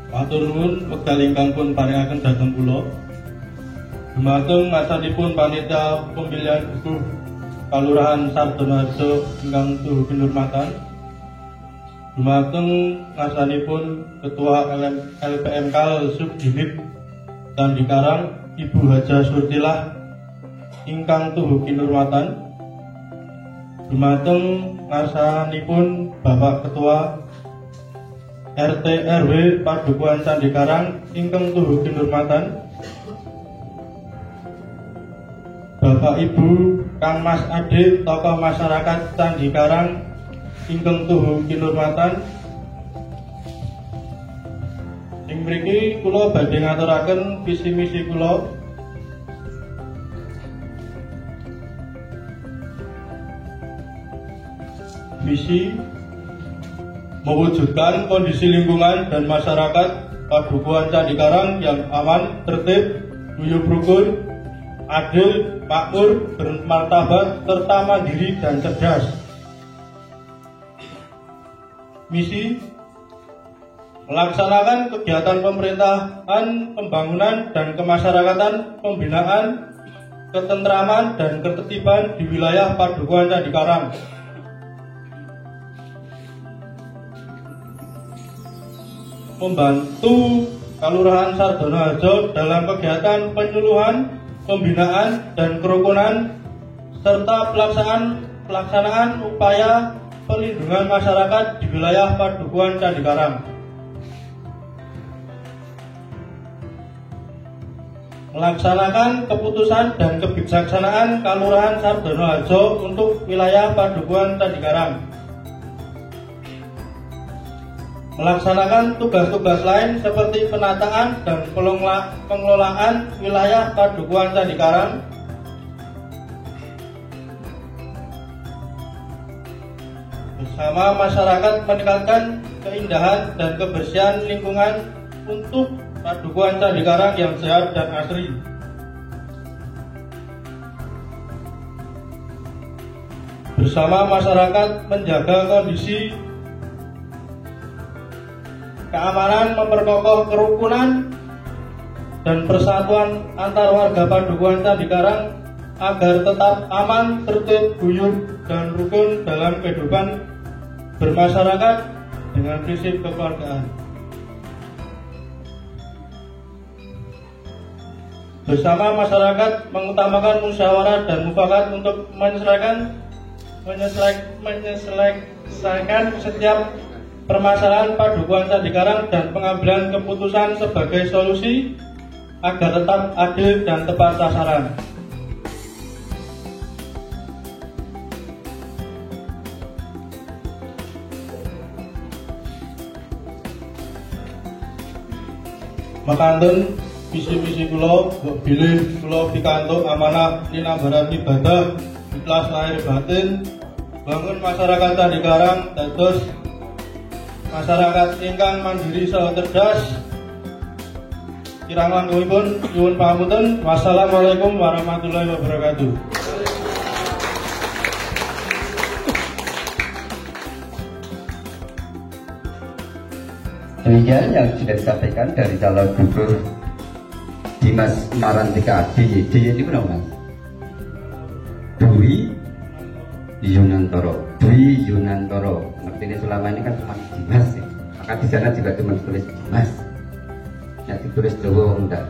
Matur nuwun wekdal ingkang pun paringaken dhateng kula. Dumateng ngasanipun panitia pemilihan buku Kalurahan Sardonoharjo ingkang tuhu kinurmatan. Dumateng ngasanipun Ketua LPMK Subdivik Tandikarang Ibu Haja Surtilah ingkang tuhu kinurmatan. Dumateng ngasanipun Bapak Ketua RT RW Padukuhan Tandikarang ingkang tuhu kinurmatan. Bapak Ibu Kang Mas Ade tokoh masyarakat Tandikarang ingkang tuhu kinurmatan. Ing mriki kula badhe ngaturaken visi misi kula. Visi mewujudkan kondisi lingkungan dan masyarakat Padukuhan Tandikarang yang aman, tertib, guyub rukun, adil, makmur, bermartabat, serta mandiri dan cerdas. Misi melaksanakan kegiatan pemerintahan, pembangunan dan kemasyarakatan, pembinaan, ketentraman dan ketertiban di wilayah Padukuhan Tandikarang. Membantu Kalurahan Sardonoharjo dalam kegiatan penyuluhan, pembinaan dan kerukunan serta pelaksanaan upaya pelindungan masyarakat di wilayah Padukuhan Tandikarang. Melaksanakan keputusan dan kebijaksanaan Kalurahan Sardonoharjo untuk wilayah Padukuhan Tandikarang. Melaksanakan tugas-tugas lain seperti penataan dan pengelolaan wilayah Padukuhan Tandikarang. Bersama masyarakat meningkatkan keindahan dan kebersihan lingkungan untuk Padukuhan Tandikarang yang sehat dan asri. Bersama masyarakat menjaga kondisi keamanan, memperkokoh kerukunan dan persatuan antar warga Padukuhan Tandikarang agar tetap aman, tertib, guyub, dan rukun dalam kehidupan bermasyarakat dengan prinsip kekeluargaan. Bersama masyarakat mengutamakan musyawarah dan mufakat untuk menyelesaikan setiap permasalahan Padukuhan Tandikarang dan pengambilan keputusan sebagai solusi agar tetap adil dan tepat sasaran. Mekaten visi-visi kula bilih kula pikantuk amanah linambaran ibadah ikhlas lahir batin bangun masyarakat Tandikarang dados masyarakat ingkang mandiri saha cerdas. Kirang langkungipun nyuwun pangapunten. Wassalamualaikum warahmatullahi wabarakatuh. Demikian yang sudah disampaikan dari calon gubernur Dimas Marantika DY ini benar Mas? Dwi Yunantoro. Ngerti ini selama ini kan cuma Dimas ya. Maka di sana juga cuma tulis Dimas. Ya ditulis Jawa enggak.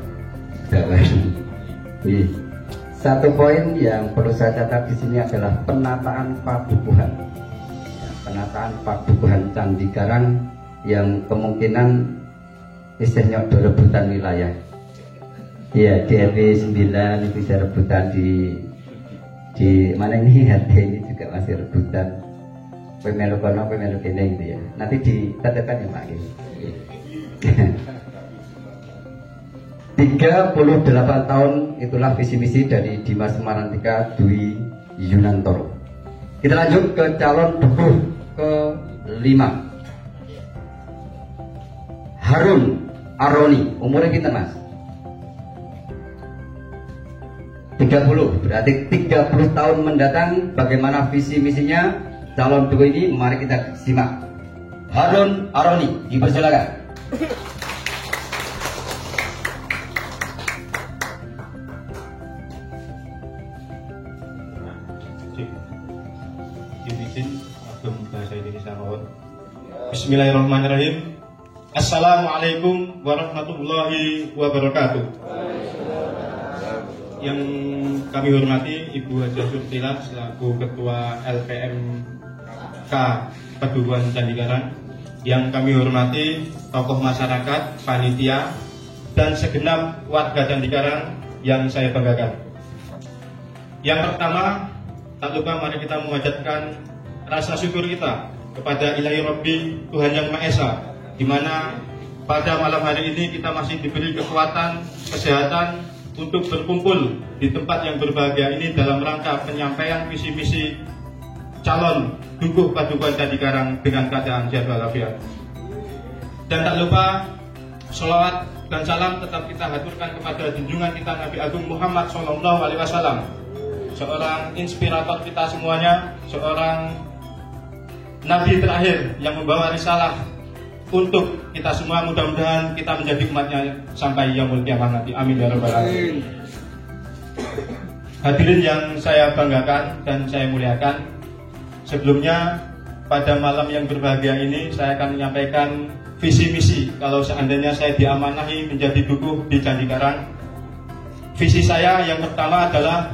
Satu poin yang perlu saya catat di sini adalah penataan padukuhan. Ya, penataan padukuhan Candi Karang yang kemungkinan istilahnya ada rebutan wilayah. Ya, di RW 9 itu bisa rebutan di mana ini RT ini juga masih rebutan. Pemelu kono, pemelu kene gitu ya. Nanti ditetapkan ya Pak. 38 tahun itulah visi misi dari Dimas Marantika Dwi Yunantoro. Kita lanjut ke calon dukuh ke-5. Harun Aroni, umurnya kita Mas? 30, berarti 30 tahun mendatang. Bagaimana visi misinya calon dukuh ini? Mari kita simak. Harun Aroni, dipersilakan. Bahasa Indonesia mohon. Bismillahirrahmanirrahim. Assalamualaikum warahmatullahi wabarakatuh. Yang kami hormati Ibu Haja Surtila selaku Ketua LPMK Padukuhan Candi Karang, yang kami hormati tokoh masyarakat, panitia, dan segenap warga Candi Karang yang saya banggakan. Yang pertama, tak lupa mari kita memanjatkan rasa syukur kita kepada Ilahi Rabbi, Tuhan Yang Maha Esa, di mana pada malam hari ini kita masih diberi kekuatan, kesehatan untuk berkumpul di tempat yang berbahagia ini dalam rangka penyampaian visi misi calon dukuh Padukuhan Candi Karang dengan keadaan sehat walafiat. Dan tak lupa sholawat dan salam tetap kita haturkan kepada junjungan kita Nabi Agung Muhammad SAW, seorang inspirator kita semuanya, seorang Nabi terakhir yang membawa risalah untuk kita semua. Mudah-mudahan kita menjadi umatnya sampai yaumul kiamat nanti. Amin ya rabbal alamin. Hadirin yang saya banggakan dan saya muliakan, sebelumnya pada malam yang berbahagia ini saya akan menyampaikan visi misi. Kalau seandainya saya diamanahi menjadi dukuh di Candi Karang, visi saya yang pertama adalah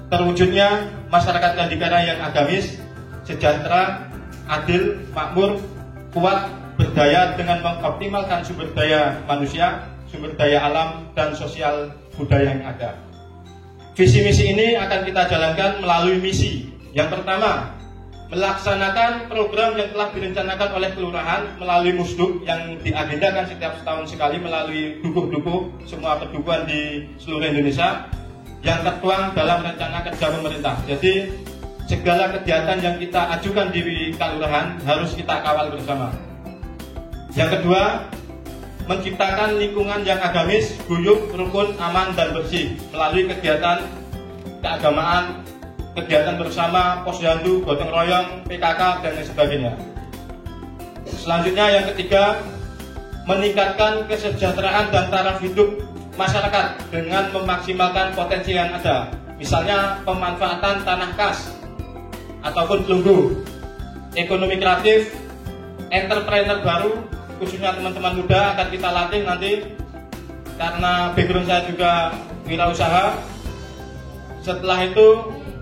terwujudnya masyarakat Candi Karang yang agamis, sejahtera, adil, makmur, kuat, berdaya dengan mengoptimalkan sumber daya manusia, sumber daya alam, dan sosial budaya yang ada. Visi misi ini akan kita jalankan melalui misi. Yang pertama, melaksanakan program yang telah direncanakan oleh kelurahan melalui musduk yang diagendakan setiap setahun sekali melalui dukuh-dukuh semua pedukuhan di seluruh Indonesia yang tertuang dalam rencana kerja pemerintah. Jadi segala kegiatan yang kita ajukan di kelurahan harus kita kawal bersama. Yang kedua, menciptakan lingkungan yang agamis, guyup, rukun, aman, dan bersih melalui kegiatan keagamaan, kegiatan bersama, posyandu, gotong royong, PKK, dan lain sebagainya. Selanjutnya yang ketiga, meningkatkan kesejahteraan dan taraf hidup masyarakat dengan memaksimalkan potensi yang ada. Misalnya pemanfaatan tanah kas ataupun pelunggu, ekonomi kreatif, entrepreneur baru, khususnya teman-teman muda akan kita latih nanti. Karena background saya juga wirausaha. Setelah itu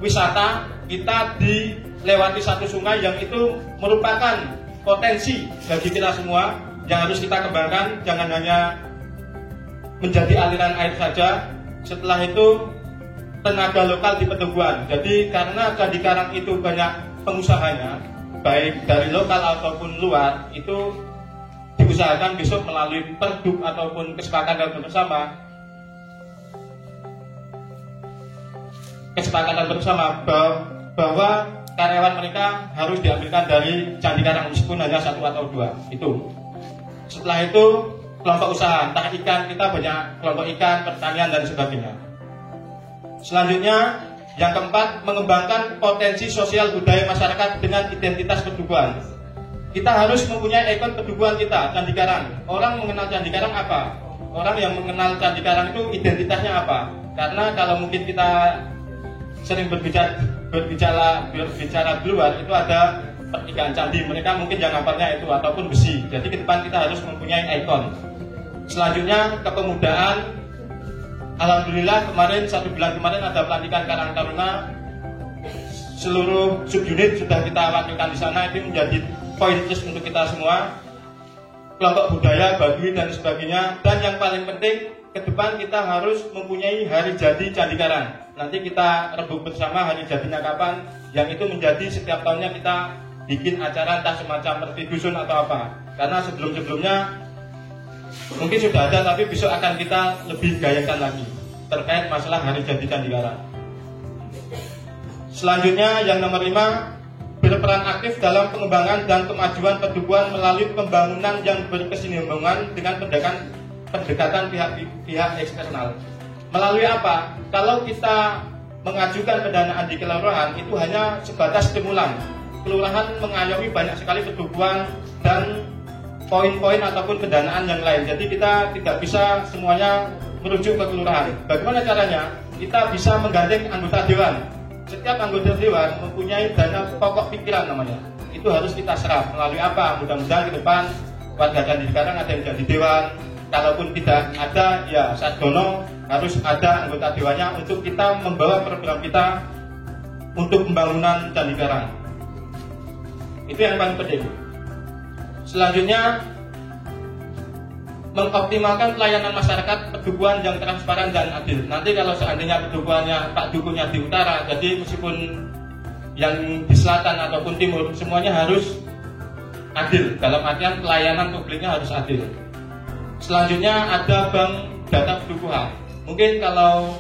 wisata, kita dilewati satu sungai yang itu merupakan potensi bagi kita semua yang harus kita kembangkan. Jangan hanya menjadi aliran air saja. Setelah itu tenaga lokal di pedukuhan. Jadi karena Candi Karang itu banyak pengusahanya, baik dari lokal ataupun luar, itu diusahakan besok melalui perduk ataupun kesepakatan bersama bahwa karyawan mereka harus diambilkan dari Candi Karang meskipun hanya 1 atau 2 itu. Setelah itu kelompok usaha, entah ikan, kita banyak kelompok ikan, pertanian, dan sebagainya. Selanjutnya, yang keempat, mengembangkan potensi sosial budaya masyarakat dengan identitas pedukuhan. kita harus mempunyai ikon pedukuhan kita, Candi Karang. Orang mengenal Candi Karang apa? Orang yang mengenal Candi Karang itu identitasnya apa? Karena kalau mungkin kita sering berbicara di luar, itu ada pertigaan candi, mereka mungkin yang hafalnya itu ataupun besi. Jadi ke depan kita harus mempunyai ikon. Selanjutnya kepemudaan. Alhamdulillah kemarin 1 bulan kemarin ada pelantikan Karang Taruna. Seluruh subunit sudah kita wakilkan di sana. Itu menjadi poin plus untuk kita semua. Kelompok budaya, Baduy dan sebagainya. Dan yang paling penting ke depan kita harus mempunyai hari jadi Candi Karang. Nanti kita rebut bersama hari jadinya kapan. Yang itu menjadi setiap tahunnya kita bikin acara entah semacam seperti dusun atau apa. Karena sebelum-sebelumnya mungkin sudah ada, tapi besok akan kita lebih gayakan lagi terkait masalah hari jadi Candi Karang. Selanjutnya yang nomor 5, berperan aktif dalam pengembangan dan kemajuan pedukuhan melalui pembangunan yang berkesinambungan dengan pendekatan pihak eksternal. Melalui apa? Kalau kita mengajukan pendanaan di kelurahan itu hanya sebatas stimulan. Kelurahan mengayomi banyak sekali pedukuhan dan poin-poin ataupun pendanaan yang lain. Jadi kita tidak bisa semuanya merujuk ke kelurahan. Bagaimana caranya? Kita bisa menggandeng anggota dewan. Setiap anggota dewan mempunyai dana pokok pikiran namanya. Itu harus kita serap. Melalui apa? Mudah-mudahan ke depan warga Candi Karang ada yang jadi dewan. Kalaupun tidak ada, ya Sardono harus ada anggota dewannya untuk kita membawa program kita untuk pembangunan Candi Karang. Itu yang paling penting. Selanjutnya, mengoptimalkan pelayanan masyarakat pedukuhan yang transparan dan adil. Nanti kalau seandainya pedukuhannya Pak Dukuhnya di utara, jadi meskipun yang di selatan ataupun timur, semuanya harus adil. Dalam artian pelayanan publiknya harus adil. Selanjutnya ada bank data pedukuhan. Mungkin kalau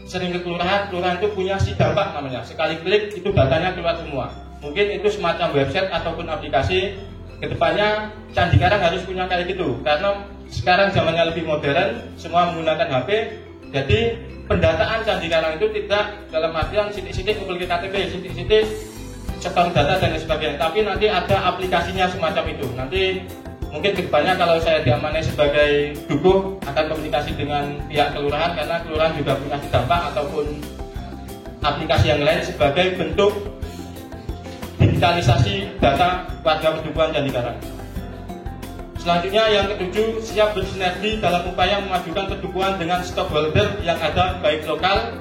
sering ke kelurahan itu punya Sidampak namanya. Sekali klik itu datanya keluar semua. Mungkin itu semacam website ataupun aplikasi. Kedepannya Candi Karang harus punya kayak gitu. Karena sekarang zamannya lebih modern, semua menggunakan HP. Jadi pendataan Candi Karang itu tidak dalam artian sidik-sidik kumpul ke KTP, sidik-sidik setor data dan sebagainya. Tapi nanti ada aplikasinya semacam itu. Nanti mungkin kedepannya kalau saya diamanai sebagai dukuh akan komunikasi dengan pihak kelurahan, karena kelurahan juga punya dampak ataupun aplikasi yang lain sebagai bentuk digitalisasi data warga pedukuhan Candi Karang. Selanjutnya yang ke-7, siap bersinergi dalam upaya memajukan pedukuhan dengan stakeholder yang ada baik lokal,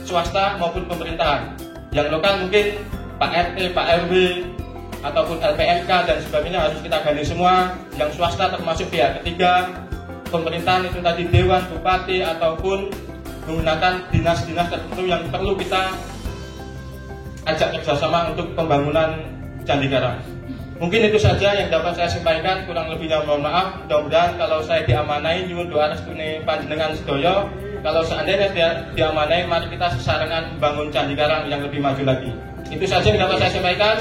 swasta maupun pemerintahan. Yang lokal mungkin Pak RT, Pak RW ataupun LPMK dan sebagainya harus kita gandeng semua. Yang swasta termasuk pihak ketiga, pemerintahan itu tadi dewan, bupati ataupun menggunakan dinas-dinas tertentu yang perlu kita ajak kerjasama untuk pembangunan Candi Karang. Mungkin itu saja yang dapat saya sampaikan, kurang lebihnya mohon maaf. Mudah-mudahan kalau saya diamanai nyuwun doa restune panjenengan sedaya. Kalau seandainya diamanai, mari kita sesarengan membangun Candi Karang yang lebih maju lagi. Itu saja yang dapat saya sampaikan.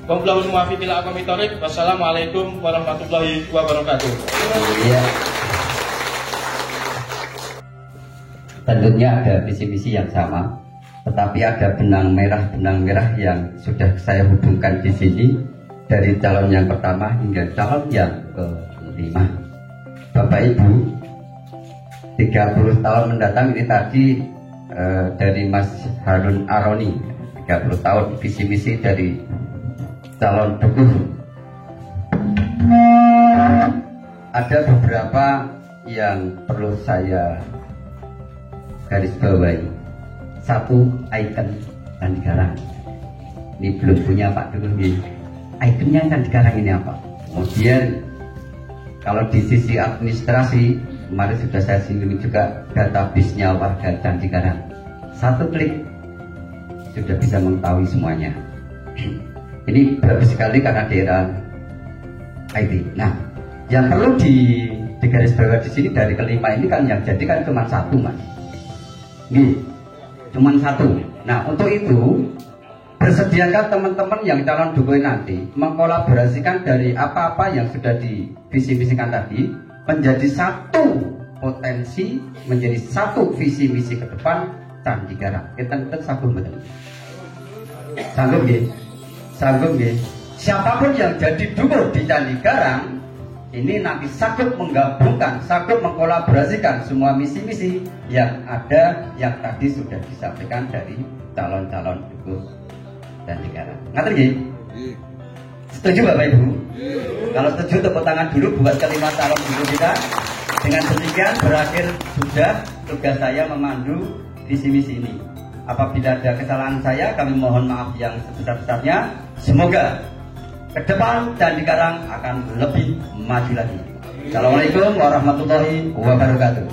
Wallahul muwaffiq ila aqwamit thoriq. Wassalamualaikum warahmatullahi wabarakatuh. Ya. Tentunya ada visi-misi yang sama, tetapi ada benang merah yang sudah saya hubungkan di sini dari calon yang pertama hingga calon yang ke-5. Bapak Ibu, 30 tahun mendatang ini tadi dari Mas Harun Aroni, 30 tahun visi-misi dari calon dukuh. Ada beberapa yang perlu saya garis bawahi. Satu, ikon Candi Karang. Ini belum punya Pak Dukuh. Ikonnya Candi Karang ini apa? Kemudian kalau di sisi administrasi, kemarin sudah saya singgung juga database-nya warga Candi Karang. Satu klik sudah bisa mengetahui semuanya. Ini bagus sekali karena daerah IT. Nah, yang perlu digarisbawahi di sini dari ke-5 ini kan yang jadi kan cuma satu, Mas. Ini cuma satu. Nah, untuk itu bersediakah teman-teman yang calon dukuh nanti mengkolaborasikan dari apa-apa yang sudah divisi-misikan tadi menjadi satu potensi, menjadi satu visi misi ke depan Candi Karang. Kita sanggup betul. Sanggup nggih? Sanggup nggih? siapapun yang jadi dukuh di Candi Garang ini nanti sanggup menggabungkan, sanggup mengkolaborasikan semua misi-misi yang ada, yang tadi sudah disampaikan dari calon-calon dukuh Candi Garang. Ngerti nggih? Setuju Bapak Ibu? Kalau setuju tepuk tangan dulu buat kelima calon dukuh kita. Dengan demikian berakhir sudah tugas saya memandu visi misi ini. Apabila ada kesalahan saya, kami mohon maaf yang sebesar-besarnya. Semoga ke depan Candi Garang akan lebih maju lagi. Assalamualaikum warahmatullahi wabarakatuh.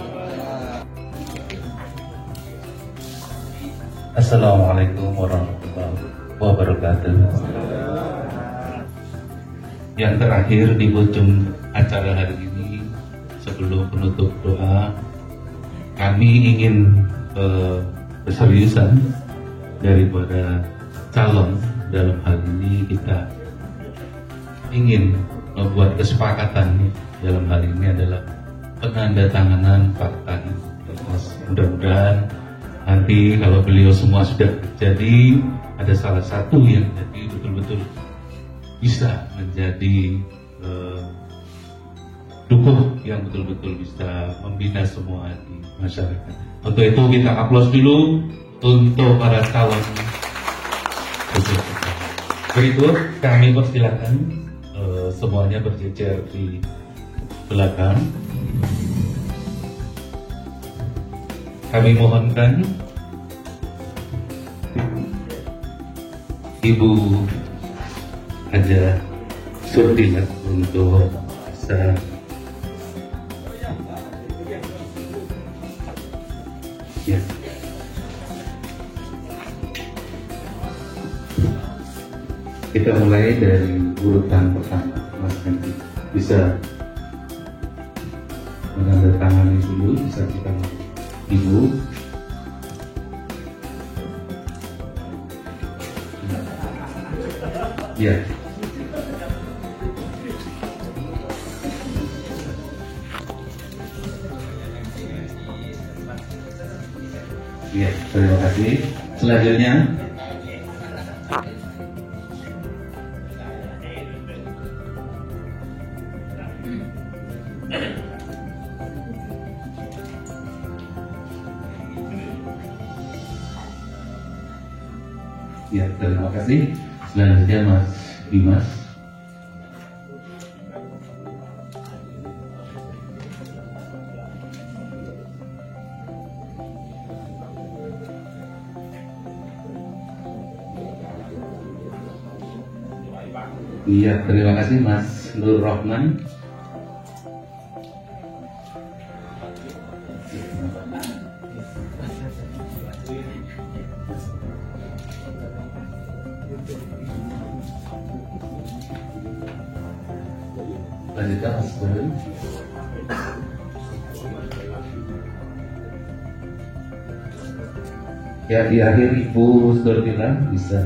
Assalamualaikum warahmatullahi wabarakatuh. Yang terakhir di ujung acara hari ini, sebelum penutup doa, kami ingin keseriusan daripada calon. Dalam hal ini kita ingin membuat kesepakatan dalam hal ini adalah penandatanganan fakta integritas. Mudah-mudahan nanti kalau beliau semua sudah terjadi, ada salah satu yang jadi betul-betul bisa menjadi dukuh yang betul-betul bisa membina semua di masyarakat. Untuk itu kita aplaus dulu untuk para calon. Berikut kami persilakan semuanya berjejer di belakang. Kami mohonkan Ibu Haja Surdinat untuk bisa ya. Kita mulai dari urutan pertama. Mas Henry bisa menandatangani dulu, bisa kita Ibu. Ya. Ya, terima kasih. Selanjutnya ya, terima kasih. Selanjutnya Mas Dimas. Iya, terima kasih Mas Nur Rahman. Lanjutkan Mas Baru. Ya, di akhir Ibu Surdila bisa.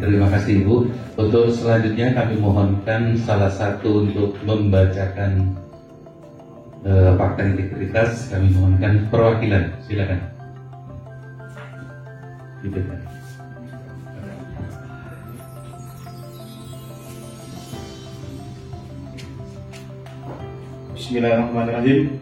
Terima kasih Ibu. Untuk selanjutnya kami mohonkan salah satu untuk membacakan fakta integritas. Kami mohonkan perwakilan, silakan. Bismillahirrahmanirrahim.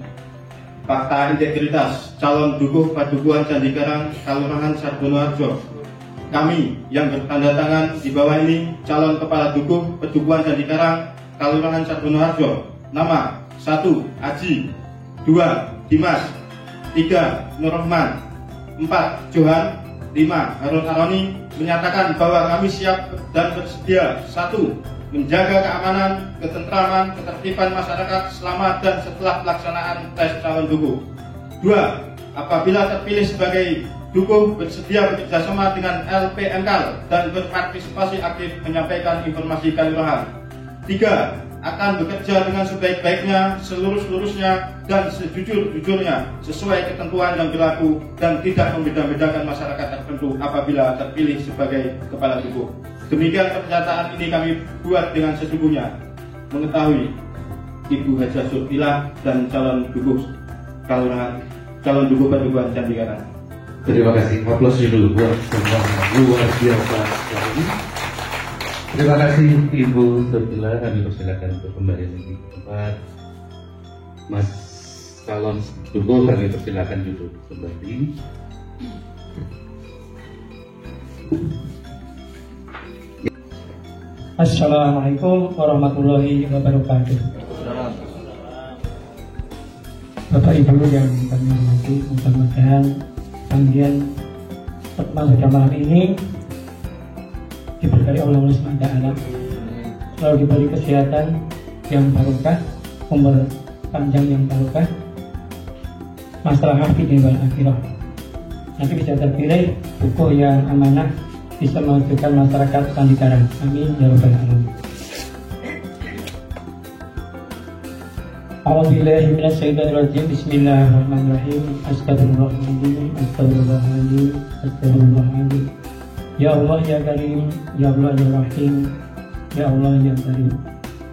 Fakta integritas calon dukuh Padukuhan Candi Garang, Kelurahan Sardonoharjo. Kami yang bertanda tangan di bawah ini calon kepala dukuh Padukuhan Candi Garang, Kelurahan Sardonoharjo. Nama 1. Aji, 2. Dimas, 3. Nur Rahman, 4. Johan, 5. Harun Aroni, menyatakan bahwa kami siap dan bersedia 1. Menjaga keamanan, ketentraman, ketertiban masyarakat selama dan setelah pelaksanaan tes calon dukuh. 2. Apabila terpilih sebagai dukuh, bersedia bekerjasama dengan LPMK dan berpartisipasi aktif menyampaikan informasi kelurahan. 3. Akan bekerja dengan sebaik-baiknya, seluruh-seluruhnya dan sejujur-jujurnya sesuai ketentuan yang berlaku dan tidak membeda-bedakan masyarakat tertentu apabila terpilih sebagai kepala dukuh. Demikian pernyataan ini kami buat dengan sesungguhnya mengetahui Ibu Hajah Surtilah dan calon dukuh Padukuhan Candi Karang. Terima kasih. Aplaus dulu buat semua luar biasa sekali. Terima kasih Ibu Surtilah. Kami persilakan untuk kembali di tempat. Mas calon dukuh kami persilakan duduk kembali. Assalamualaikum warahmatullahi wabarakatuh. Bapak Ibu yang kami hormati, mudah-mudahan panggilan pada malam ini diberkahi Allah SWT, selalu diberi kesehatan yang barokah, umur panjang yang barokah, masalah hati dan akhirah. Nanti bisa terpilih buku yang amanah, bisa mewujudkan masyarakat Candi Karang. Amin ya rabbal alamin. A'udzubillahi minasyaitonirrajim. Bismillahirrahmanirrahim. Astagfirullahaladzim. Astagfirullahaladzim. Astagfirullahaladzim. Ya Allah ya Karim, ya Allah ya Rahim, ya Allah ya Karim,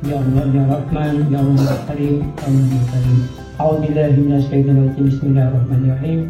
ya Allah ya Rahman, ya Allah ya Karim, ya Allah ya Karim. A'udzubillahi minasyaitonirrajim. Bismillahirrahmanirrahim.